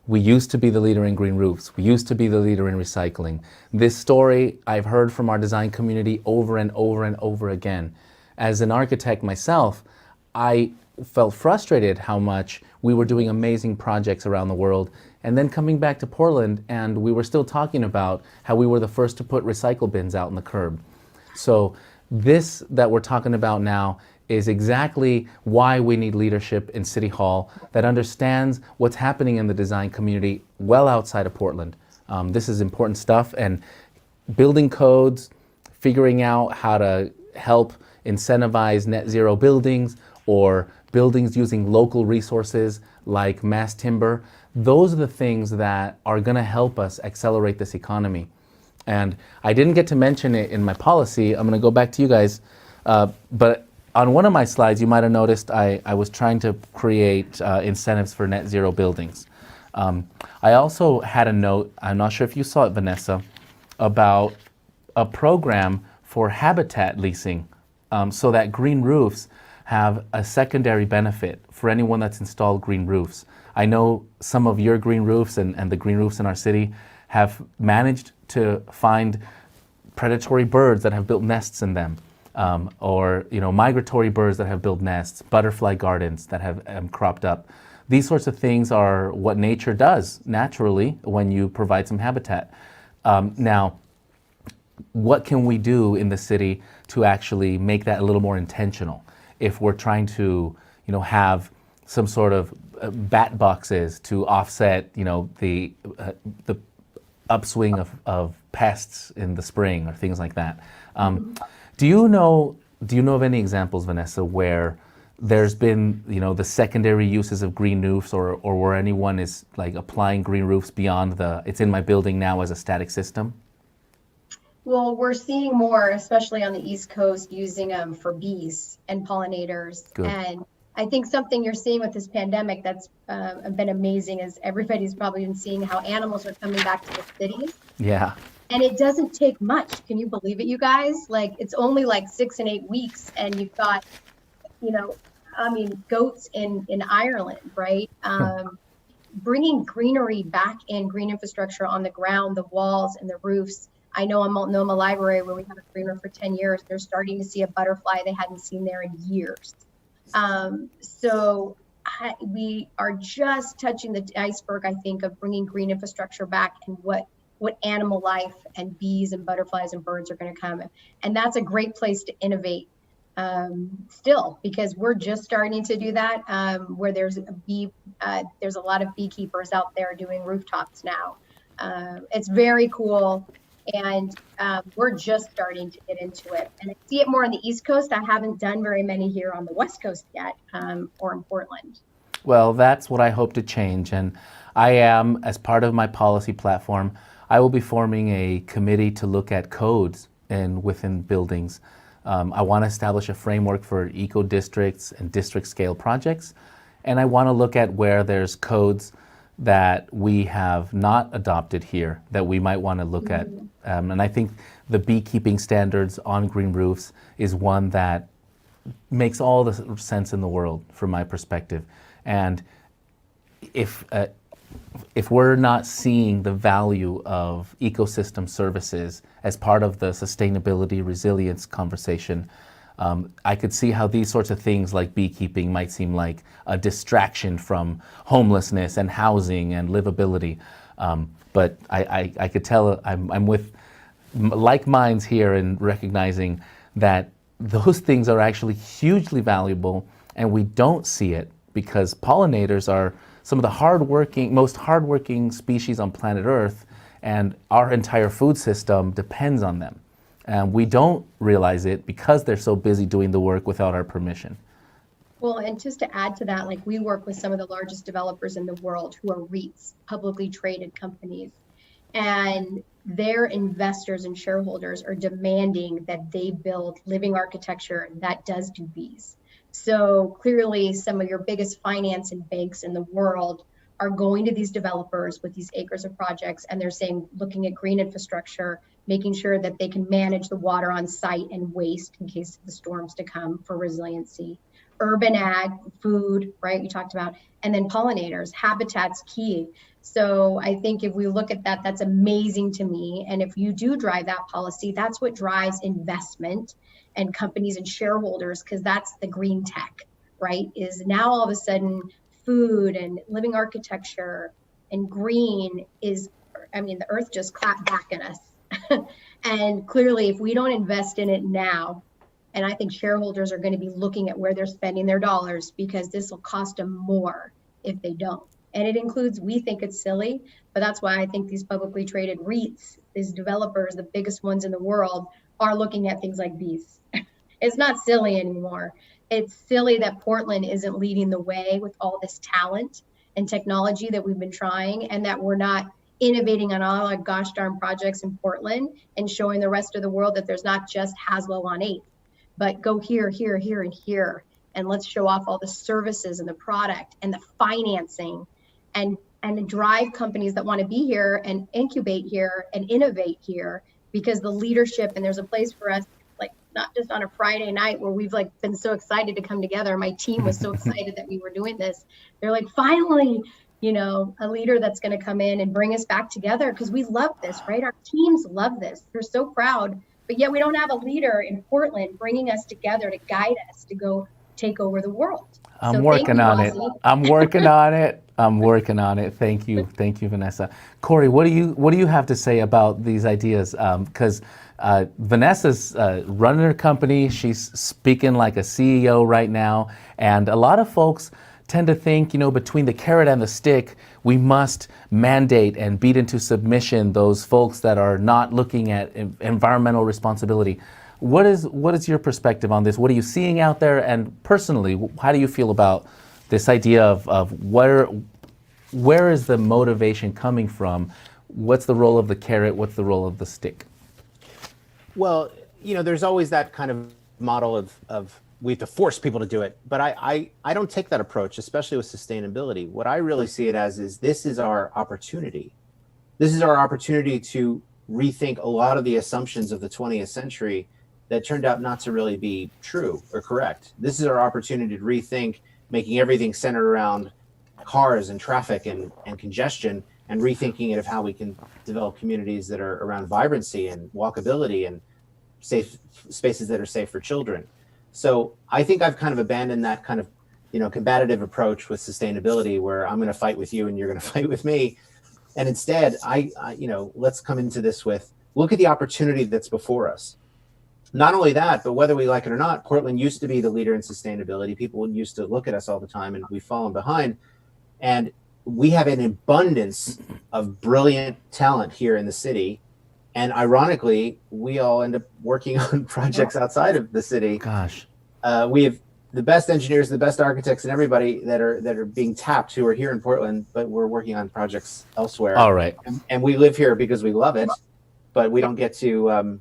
We used to be the leader in green roofs. We used to be the leader in recycling. This story I've heard from our design community over and over and over again. As an architect myself, I felt frustrated how much we were doing amazing projects around the world, and then coming back to Portland and we were still talking about how we were the first to put recycle bins out in the curb. So this that we're talking about now is exactly why we need leadership in City Hall that understands what's happening in the design community well outside of Portland. This is important stuff, and building codes, figuring out how to help incentivize net zero buildings or buildings using local resources like mass timber. Those are the things that are going to help us accelerate this economy. And I didn't get to mention it in my policy. I'm going to go back to you guys. But on one of my slides, you might have noticed I was trying to create incentives for net zero buildings. I also had a note, I'm not sure if you saw it, Vanessa, about a program for habitat leasing, so that green roofs have a secondary benefit for anyone that's installed green roofs. I know some of your green roofs and the green roofs in our city have managed to find predatory birds that have built nests in them, or migratory birds that have built nests, butterfly gardens that have cropped up. These sorts of things are what nature does naturally when you provide some habitat. Now, what can we do in the city to actually make that a little more intentional? If we're trying to, have some sort of bat boxes to offset, the upswing of pests in the spring or things like that. Do you know of any examples, Vanessa, where there's been, the secondary uses of green roofs, or where anyone is like applying green roofs beyond it's in my building now as a static system? Well, we're seeing more, especially on the East Coast, using them for bees and pollinators. Good. And I think something you're seeing with this pandemic that's been amazing is everybody's probably been seeing how animals are coming back to the cities. Yeah. And it doesn't take much. Can you believe it, you guys? Like, it's only like 6 and 8 weeks, and you've got, goats in Ireland, right? Bringing greenery back in, green infrastructure on the ground, the walls and the roofs. I know in Multnomah Library, where we have a green room for 10 years, they're starting to see a butterfly they hadn't seen there in years. We are just touching the iceberg, I think, of bringing green infrastructure back, and what animal life and bees and butterflies and birds are going to come. And that's a great place to innovate still, because we're just starting to do that, where there's a lot of beekeepers out there doing rooftops now. It's very cool. And we're just starting to get into it. And I see it more on the East Coast. I haven't done very many here on the West Coast yet, or in Portland. Well, that's what I hope to change. And I am, as part of my policy platform, I will be forming a committee to look at codes within buildings. I want to establish a framework for eco districts and district scale projects. And I want to look at where there's codes that we have not adopted here that we might want to look at. And I think the beekeeping standards on green roofs is one that makes all the sense in the world from my perspective. And if we're not seeing the value of ecosystem services as part of the sustainability resilience conversation, I could see how these sorts of things like beekeeping might seem like a distraction from homelessness and housing and livability. But I could tell I'm with like minds here in recognizing that those things are actually hugely valuable, and we don't see it because pollinators are some of the most hardworking species on planet Earth, and our entire food system depends on them. And we don't realize it because they're so busy doing the work without our permission. Well, and just to add to that, like, we work with some of the largest developers in the world who are REITs, publicly traded companies, and their investors and shareholders are demanding that they build living architecture that does do bees. So clearly some of your biggest finance and banks in the world are going to these developers with these acres of projects, and they're saying, looking at green infrastructure, making sure that they can manage the water on site and waste in case of the storms to come for resiliency. Urban ag, food, right, we talked about, and then pollinators, habitat's key. So I think if we look at that, that's amazing to me. And if you do drive that policy, that's what drives investment and companies and shareholders, because that's the green tech, right? Is now all of a sudden food and living architecture and green is, the earth just clapped back at us. And clearly, if we don't invest in it now, and I think shareholders are going to be looking at where they're spending their dollars, because this will cost them more if they don't. And it includes, we think it's silly, but that's why I think these publicly traded REITs, these developers, the biggest ones in the world, are looking at things like bees. It's not silly anymore. It's silly that Portland isn't leading the way with all this talent and technology that we've been trying, and that we're not innovating on all our gosh darn projects in Portland and showing the rest of the world that there's not just Haslow on 8th, but go here, here, here, and here. And let's show off all the services and the product and the financing, and and to drive companies that want to be here and incubate here and innovate here, because the leadership, and there's a place for us, like not just on a Friday night where we've like been so excited to come together. My team was so excited that we were doing this. They're like, finally, a leader that's going to come in and bring us back together, because we love this, right? Our teams love this. They're so proud, but yet we don't have a leader in Portland bringing us together to guide us to go take over the world. I'm working on it. I'm working on it. I'm working on it. Thank you, Vanessa. Corey, what do you have to say about these ideas? Because Vanessa's running her company. She's speaking like a CEO right now, and a lot of folks tend to think, between the carrot and the stick, we must mandate and beat into submission those folks that are not looking at environmental responsibility. What is your perspective on this? What are you seeing out there? And personally, how do you feel about this idea of where is the motivation coming from? What's the role of the carrot? What's the role of the stick? Well, there's always that kind of model of we have to force people to do it. But I don't take that approach, especially with sustainability. What I really see it as is this is our opportunity. This is our opportunity to rethink a lot of the assumptions of the 20th century that turned out not to really be true or correct. This is our opportunity to rethink making everything centered around cars and traffic and congestion, and rethinking it of how we can develop communities that are around vibrancy and walkability and safe spaces that are safe for children. So I think I've kind of abandoned that kind of, combative approach with sustainability where I'm going to fight with you and you're going to fight with me. And instead, I let's come into this with, look at the opportunity that's before us. Not only that, but whether we like it or not, Portland used to be the leader in sustainability. People used to look at us all the time, and we've fallen behind. And we have an abundance of brilliant talent here in the city. And ironically, we all end up working on projects outside of the city. Gosh. We have the best engineers, the best architects, and everybody that are being tapped who are here in Portland, but we're working on projects elsewhere. All right. And we live here because we love it, but we don't get to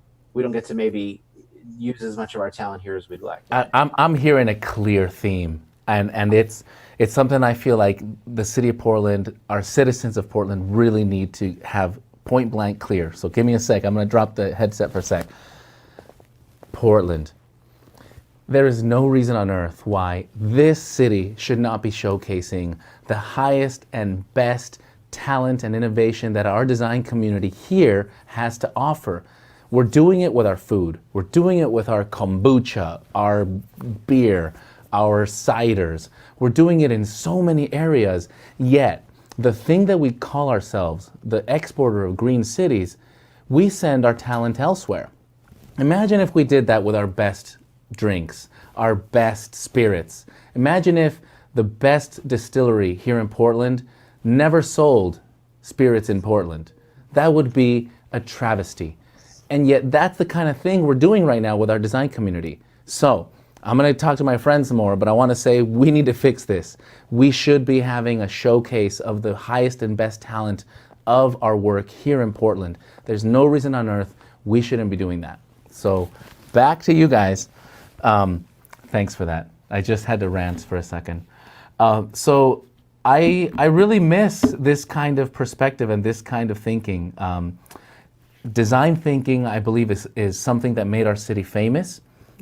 maybe use as much of our talent here as we'd like. I'm hearing a clear theme, and it's something I feel like the city of Portland, our citizens of Portland, really need to have point blank clear. So give me a sec. I'm going to drop the headset for a sec. Portland. There is no reason on earth why this city should not be showcasing the highest and best talent and innovation that our design community here has to offer. We're doing it with our food. We're doing it with our kombucha, our beer, our ciders. We're doing it in so many areas. Yet, the thing that we call ourselves, the exporter of green cities, we send our talent elsewhere. Imagine if we did that with our best drinks, our best spirits. Imagine if the best distillery here in Portland never sold spirits in Portland. That would be a travesty. And yet that's the kind of thing we're doing right now with our design community. So I'm going to talk to my friends more, but I want to say we need to fix this. We should be having a showcase of the highest and best talent of our work here in Portland. There's no reason on earth we shouldn't be doing that. So back to you guys. Thanks for that. I just had to rant for a second. So I really miss this kind of perspective and this kind of thinking. Design thinking, I believe, is something that made our city famous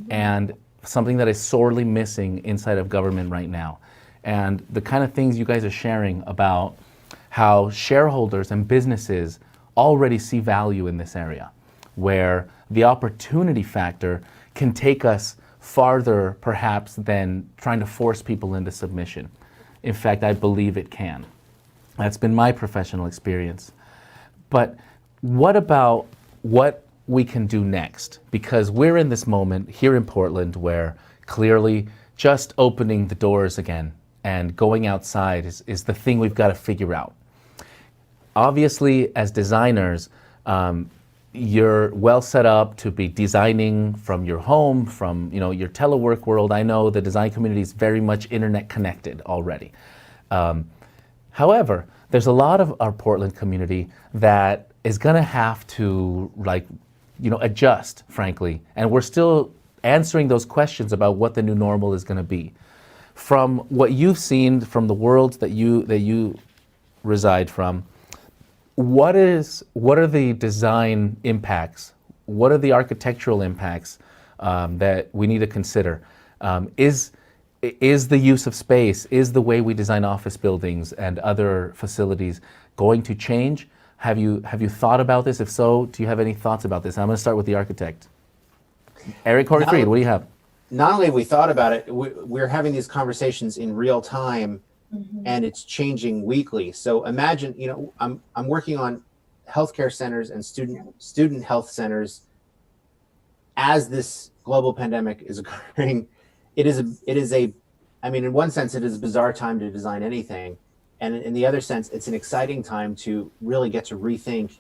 and something that is sorely missing inside of government right now. And the kind of things you guys are sharing about how shareholders and businesses already see value in this area, where the opportunity factor can take us farther perhaps than trying to force people into submission. In fact, I believe it can. That's been my professional experience. But what about what we can do next? Because we're in this moment here in Portland where clearly just opening the doors again and going outside is the thing we've got to figure out. Obviously, as designers, you're well set up to be designing from your home, from your telework world. I know the design community is very much internet connected already. However, there's a lot of our Portland community that is going to have to adjust, frankly. And we're still answering those questions about what the new normal is going to be. From what you've seen from the worlds that you reside from, what are the design impacts? What are the architectural impacts that we need to consider? Is the use of space, is the way we design office buildings and other facilities going to change? Have you thought about this? If so, do you have any thoughts about this? I'm going to start with the architect. Eric Corey Fried, what do you have? Not only have we thought about it, we're having these conversations in real time, and it's changing weekly. So imagine, I'm working on healthcare centers and student health centers as this global pandemic is occurring. In one sense, it is a bizarre time to design anything. And in the other sense, it's an exciting time to really get to rethink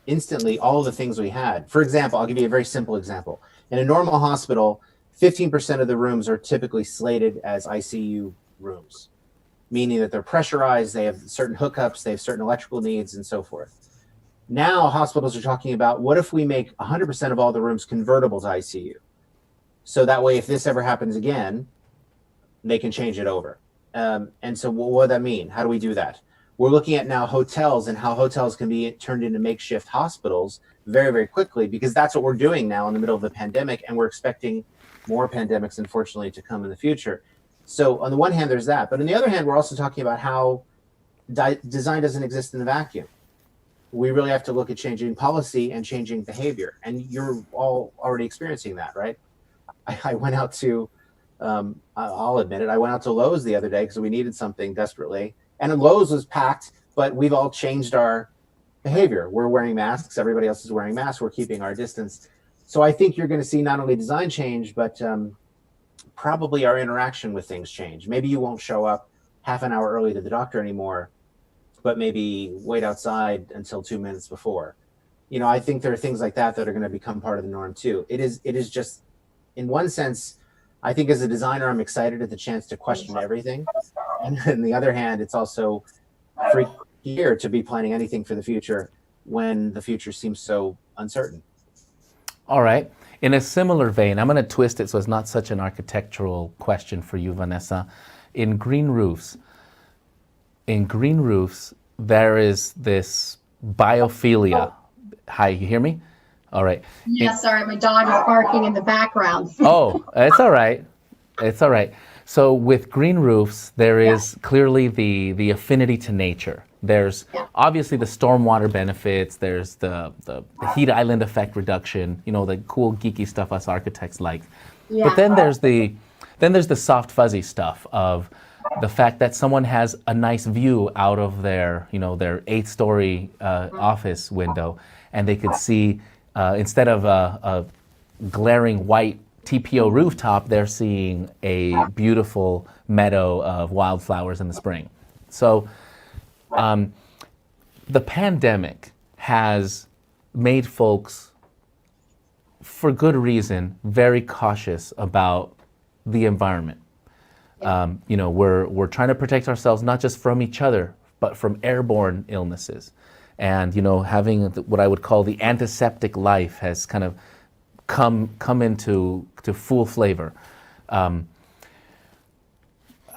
instantly all of the things we had. For example, I'll give you a very simple example. In a normal hospital, 15% of the rooms are typically slated as ICU rooms, meaning that they're pressurized, they have certain hookups, they have certain electrical needs, and so forth. Now hospitals are talking about, what if we make 100% of all the rooms convertible to ICU? So that way, if this ever happens again, they can change it over. And so what would that mean? How do we do that? We're looking at now hotels and how hotels can be turned into makeshift hospitals very, very quickly, because that's what we're doing now in the middle of the pandemic. And we're expecting more pandemics, unfortunately, to come in the future. So on the one hand, there's that. But on the other hand, we're also talking about how design doesn't exist in the vacuum. We really have to look at changing policy and changing behavior. And you're all already experiencing that, right? I went out to, I'll admit it, I went out to Lowe's the other day because we needed something desperately. And Lowe's was packed, but we've all changed our behavior. We're wearing masks. Everybody else is wearing masks. We're keeping our distance. So I think you're going to see not only design change, but probably our interaction with things change. Maybe you won't show up half an hour early to the doctor anymore, but maybe wait outside until 2 minutes before. I think there are things like that that are going to become part of the norm too. It is just, in one sense, I think as a designer, I'm excited at the chance to question everything. And on the other hand, it's also freaky here to be planning anything for the future when the future seems so uncertain. All right. In a similar vein, I'm going to twist it so it's not such an architectural question for you, Vanessa. In green roofs, there is this biophilia. Hi, you hear me? All right. Yeah, sorry, my dog is barking in the background. Oh, it's all right. It's all right. So with green roofs, there is clearly the affinity to nature. There's obviously the stormwater benefits. There's the heat island effect reduction. The cool geeky stuff us architects like. Yeah. But then there's the soft fuzzy stuff of the fact that someone has a nice view out of their their 8-story office window, and they could see instead of a glaring white TPO rooftop, they're seeing a beautiful meadow of wildflowers in the spring. So the pandemic has made folks, for good reason, very cautious about the environment. We're trying to protect ourselves not just from each other, but from airborne illnesses. And having what I would call the antiseptic life has kind of come into full flavor.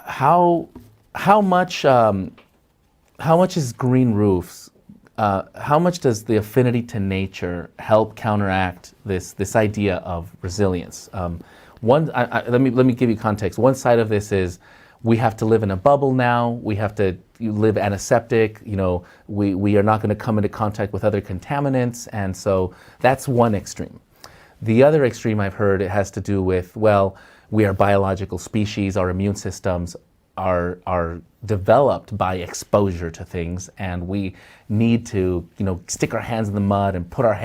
How much is green roofs? How much does the affinity to nature help counteract this idea of resilience? Let me give you context. One side of this is we have to live in a bubble now. We have to live antiseptic. We are not going to come into contact with other contaminants, and so that's one extreme. The other extreme I've heard, it has to do with, we are biological species. Our immune systems are developed by exposure to things, and we need to stick our hands in the mud and put our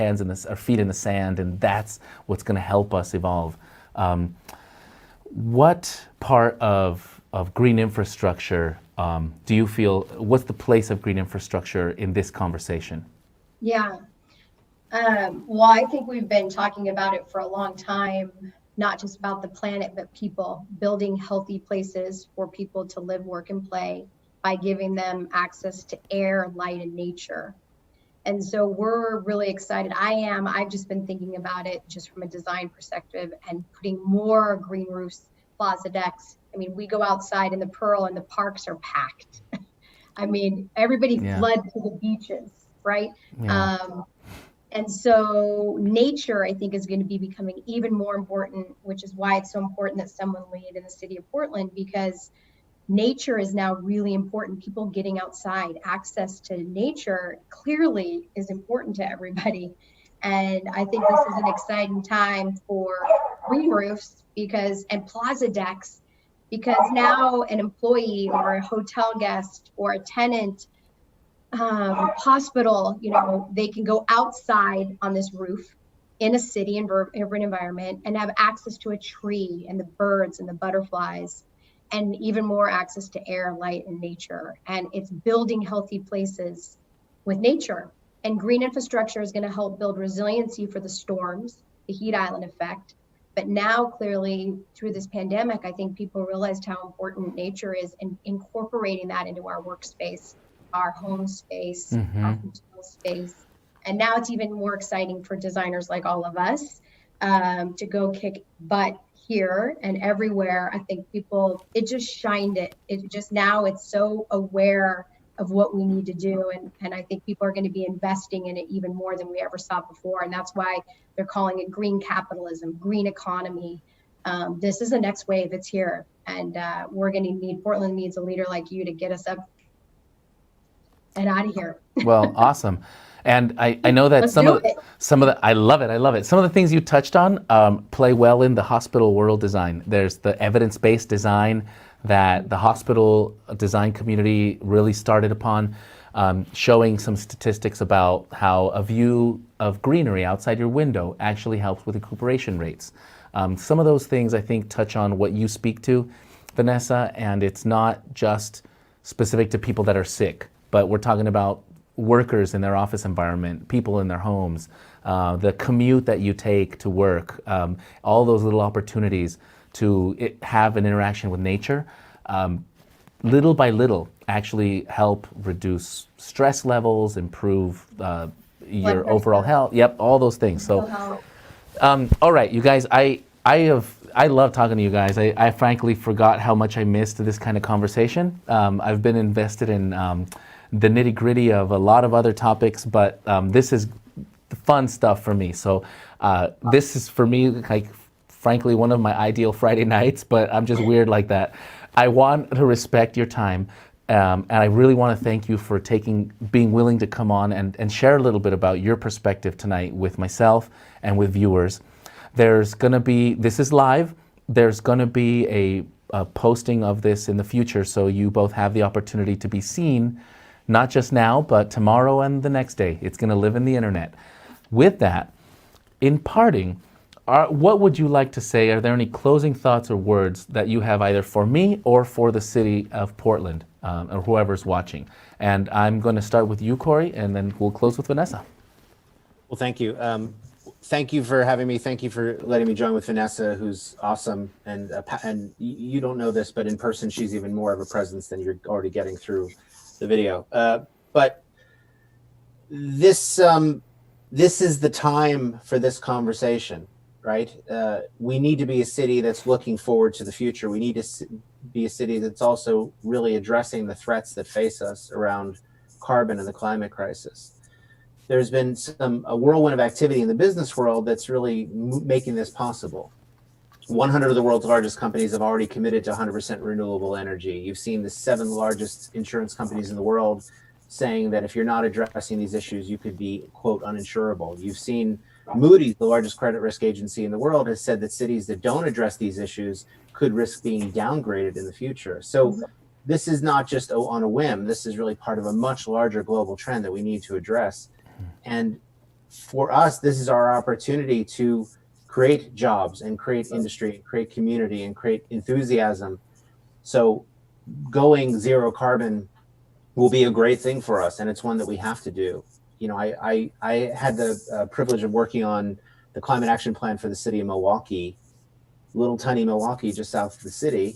feet in the sand, and that's what's going to help us evolve. What part of green infrastructure do you feel, what's the place of green infrastructure in this conversation? Yeah. I think we've been talking about it for a long time, not just about the planet, but people, building healthy places for people to live, work, and play by giving them access to air, light, and nature. And so we're really excited. I've just been thinking about it just from a design perspective and putting more green roofs, plaza decks. I mean, we go outside in the Pearl and the parks are packed. I mean, everybody Yeah. fled to the beaches, right? Yeah. And so nature, I think, is going to be becoming even more important, which is why it's so important that someone lead in the city of Portland, because nature is now really important. People getting outside, access to nature clearly is important to everybody. And I think this is an exciting time for green roofs and plaza decks, because now an employee or a hotel guest or a tenant, hospital, they can go outside on this roof in a city and urban environment and have access to a tree and the birds and the butterflies, and even more access to air, light, and nature. And it's building healthy places with nature. And green infrastructure is going to help build resiliency for the storms, the heat island effect. But now, clearly, through this pandemic, I think people realized how important nature is, and incorporating that into our workspace, our home space, our hotel space. And now it's even more exciting for designers like all of us, to go kick butt here and everywhere. I think it just shined it. Now it's so aware of what we need to do. And I think people are going to be investing in it even more than we ever saw before. And that's why they're calling it green capitalism, green economy. This is the next wave. It's here. And Portland needs a leader like you to get us up and out of here. Well, awesome. And I know that some of the, I love it. I love it. Some of the things you touched on play well in the hospital world design. There's the evidence-based design that the hospital design community really started upon, showing some statistics about how a view of greenery outside your window actually helps with recuperation rates. Some of those things I think touch on what you speak to, Vanessa, and it's not just specific to people that are sick, but we're talking about workers in their office environment, people in their homes, the commute that you take to work, all those little opportunities to have an interaction with nature, little by little actually help reduce stress levels, improve your overall health. Yep, all those things. So, all right, you guys, I love talking to you guys. I frankly forgot how much I missed this kind of conversation. I've been invested in the nitty gritty of a lot of other topics, but this is the fun stuff for me. So this is for me, like, frankly, one of my ideal Friday nights, but I'm just weird like that. I want to respect your time. And I really want to thank you for being willing to come on and share a little bit about your perspective tonight with myself and with viewers. This is live. There's going to be a posting of this in the future, so you both have the opportunity to be seen, not just now, but tomorrow and the next day. It's going to live in the internet. With that, in parting, what would you like to say? Are there any closing thoughts or words that you have either for me or for the city of Portland, or whoever's watching? And I'm going to start with you, Corey, and then we'll close with Vanessa. Well, thank you. Thank you for having me. Thank you for letting me join with Vanessa, who's awesome. And you don't know this, but in person, she's even more of a presence than you're already getting through the video. But this is the time for this conversation, right? We need to be a city that's looking forward to the future. We need to be a city that's also really addressing the threats that face us around carbon and the climate crisis. There's been a whirlwind of activity in the business world that's really making this possible. 100 of the world's largest companies have already committed to 100% renewable energy. You've seen the 7 largest insurance companies in the world saying that if you're not addressing these issues, you could be, quote, uninsurable. You've seen Moody's, the largest credit risk agency in the world, has said that cities that don't address these issues could risk being downgraded in the future. So this is not just on a whim. This is really part of a much larger global trend that we need to address. And for us, this is our opportunity to create jobs and create industry, create community, and create enthusiasm. So going zero carbon will be a great thing for us, and it's one that we have to do. You know, I had the privilege of working on the climate action plan for the city of Milwaukee, little tiny Milwaukee just south of the city,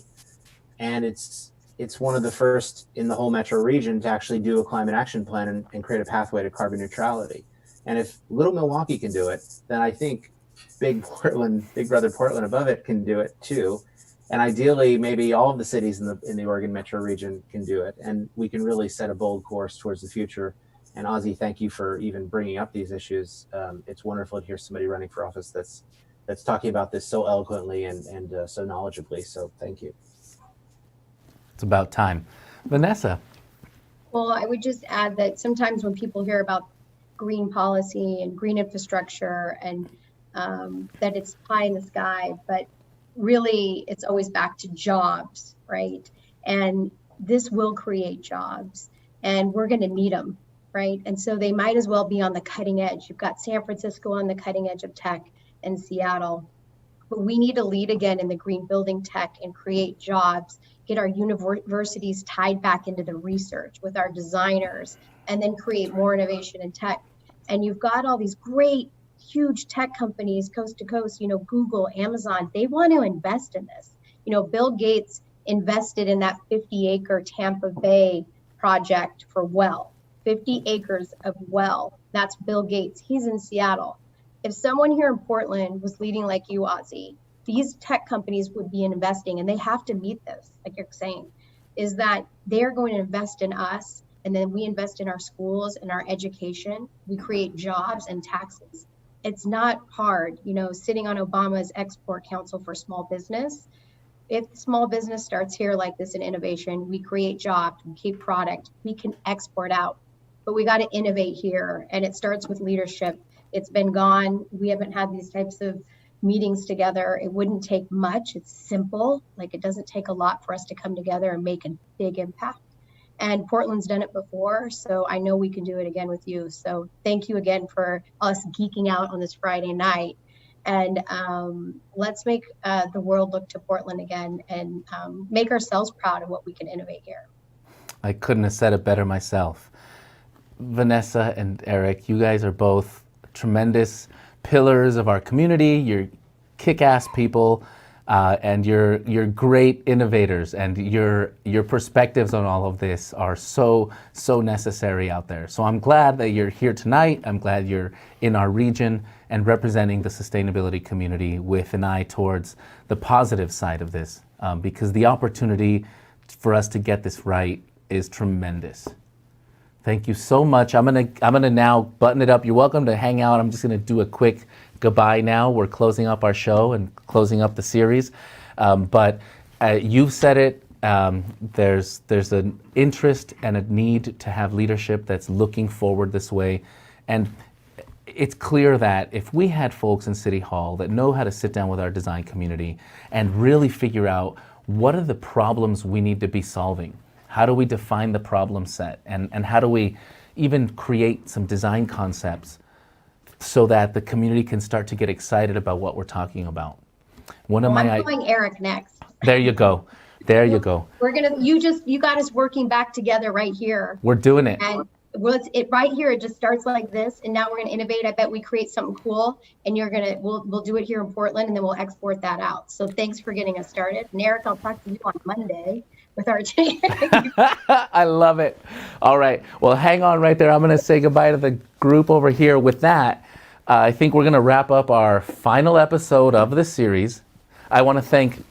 and it's one of the first in the whole metro region to actually do a climate action plan and create a pathway to carbon neutrality. And if little Milwaukee can do it, then I think big brother Portland above it can do it too. And ideally, maybe all of the cities in the Oregon metro region can do it. And we can really set a bold course towards the future. And Ozzie, thank you for even bringing up these issues. It's wonderful to hear somebody running for office that's talking about this so eloquently and so knowledgeably. So thank you. It's about time. Vanessa. Well, I would just add that sometimes when people hear about green policy and green infrastructure and that it's pie in the sky, but really it's always back to jobs, right? And this will create jobs and we're going to need them, right? And so they might as well be on the cutting edge. You've got San Francisco on the cutting edge of tech and Seattle. But we need to lead again in the green building tech and create jobs, get our universities tied back into the research with our designers, and then create more innovation in tech. And you've got all these great, huge tech companies coast to coast, Google, Amazon, they want to invest in this. Bill Gates invested in that 50-acre Tampa Bay project for well, 50 acres of well. That's Bill Gates. He's in Seattle. If someone here in Portland was leading like you, Ozzie, these tech companies would be investing, and they have to meet this, like you're saying, is that they're going to invest in us, and then we invest in our schools and our education. We create jobs and taxes. It's not hard, sitting on Obama's Export Council for Small Business. If small business starts here like this in innovation, we create jobs, we keep product, we can export out. But we got to innovate here, and it starts with leadership. It's been gone. We haven't had these types of meetings together. It wouldn't take much. It's simple. Like, it doesn't take a lot for us to come together and make a big impact. And Portland's done it before, so I know we can do it again with you. So thank you again for us geeking out on this Friday night. And let's make the world look to Portland again and make ourselves proud of what we can innovate here. I couldn't have said it better myself. Vanessa and Eric, you guys are both tremendous pillars of our community. You're kick-ass people, and you're great innovators, and your perspectives on all of this are so necessary out there. So I'm glad that you're here tonight. I'm glad you're in our region and representing the sustainability community with an eye towards the positive side of this, because the opportunity for us to get this right is tremendous. Thank you so much. I'm gonna now button it up. You're welcome to hang out. I'm just gonna do a quick goodbye now. We're closing up our show and closing up the series. But you've said it. There's an interest and a need to have leadership that's looking forward this way, and it's clear that if we had folks in City Hall that know how to sit down with our design community and really figure out what are the problems we need to be solving. How do we define the problem set? And how do we even create some design concepts so that the community can start to get excited about what we're talking about? I'm calling Eric next. There you go. There you go. You got us working back together right here. We're doing it. And right here, it just starts like this. And now we're going to innovate. I bet we create something cool, and we'll do it here in Portland, and then we'll export that out. So thanks for getting us started. And Eric, I'll talk to you on Monday with our team. I love it. All right. Well, hang on right there. I'm going to say goodbye to the group over here. With that, I think we're going to wrap up our final episode of the series. I want to thank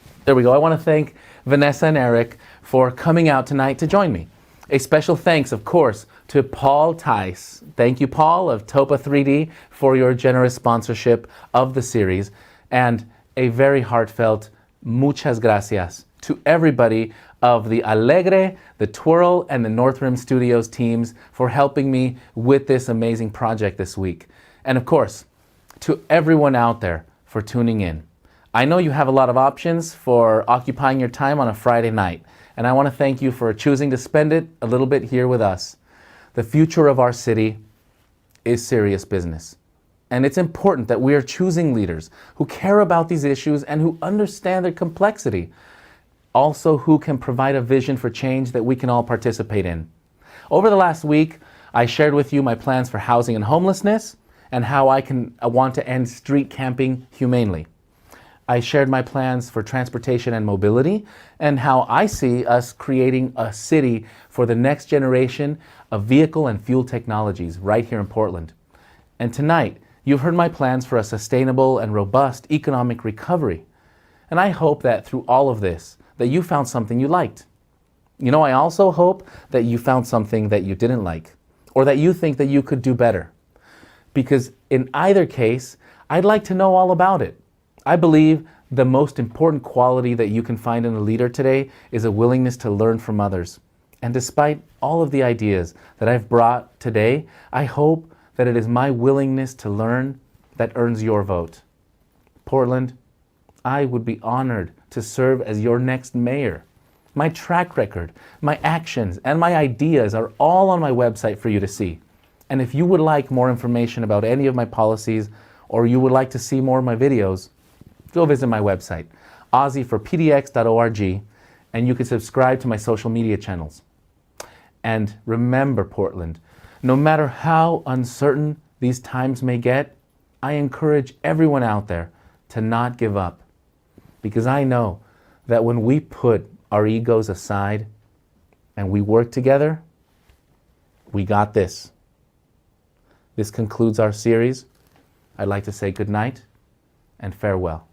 Vanessa and Eric for coming out tonight to join me. A special thanks, of course, to Paul Tice. Thank you, Paul, of Topa 3D, for your generous sponsorship of the series. And a very heartfelt muchas gracias to everybody of the Alegre, the Twirl, and the North Rim Studios teams for helping me with this amazing project this week. And of course, to everyone out there for tuning in. I know you have a lot of options for occupying your time on a Friday night, and I want to thank you for choosing to spend it a little bit here with us. The future of our city is serious business. And it's important that we are choosing leaders who care about these issues and who understand their complexity. Also, who can provide a vision for change that we can all participate in. Over the last week, I shared with you my plans for housing and homelessness and how I want to end street camping humanely. I shared my plans for transportation and mobility and how I see us creating a city for the next generation of vehicle and fuel technologies right here in Portland. And tonight, you've heard my plans for a sustainable and robust economic recovery. And I hope that through all of this, that you found something you liked. You know, I also hope that you found something that you didn't like, or that you think that you could do better. Because in either case, I'd like to know all about it. I believe the most important quality that you can find in a leader today is a willingness to learn from others. And despite all of the ideas that I've brought today, I hope that it is my willingness to learn that earns your vote. Portland, I would be honored to serve as your next mayor. My track record, my actions, and my ideas are all on my website for you to see. And if you would like more information about any of my policies, or you would like to see more of my videos, go visit my website, ozzieforpdx.org, and you can subscribe to my social media channels. And remember, Portland, no matter how uncertain these times may get, I encourage everyone out there to not give up. Because I know that when we put our egos aside and we work together, we got this. This concludes our series. I'd like to say good night and farewell.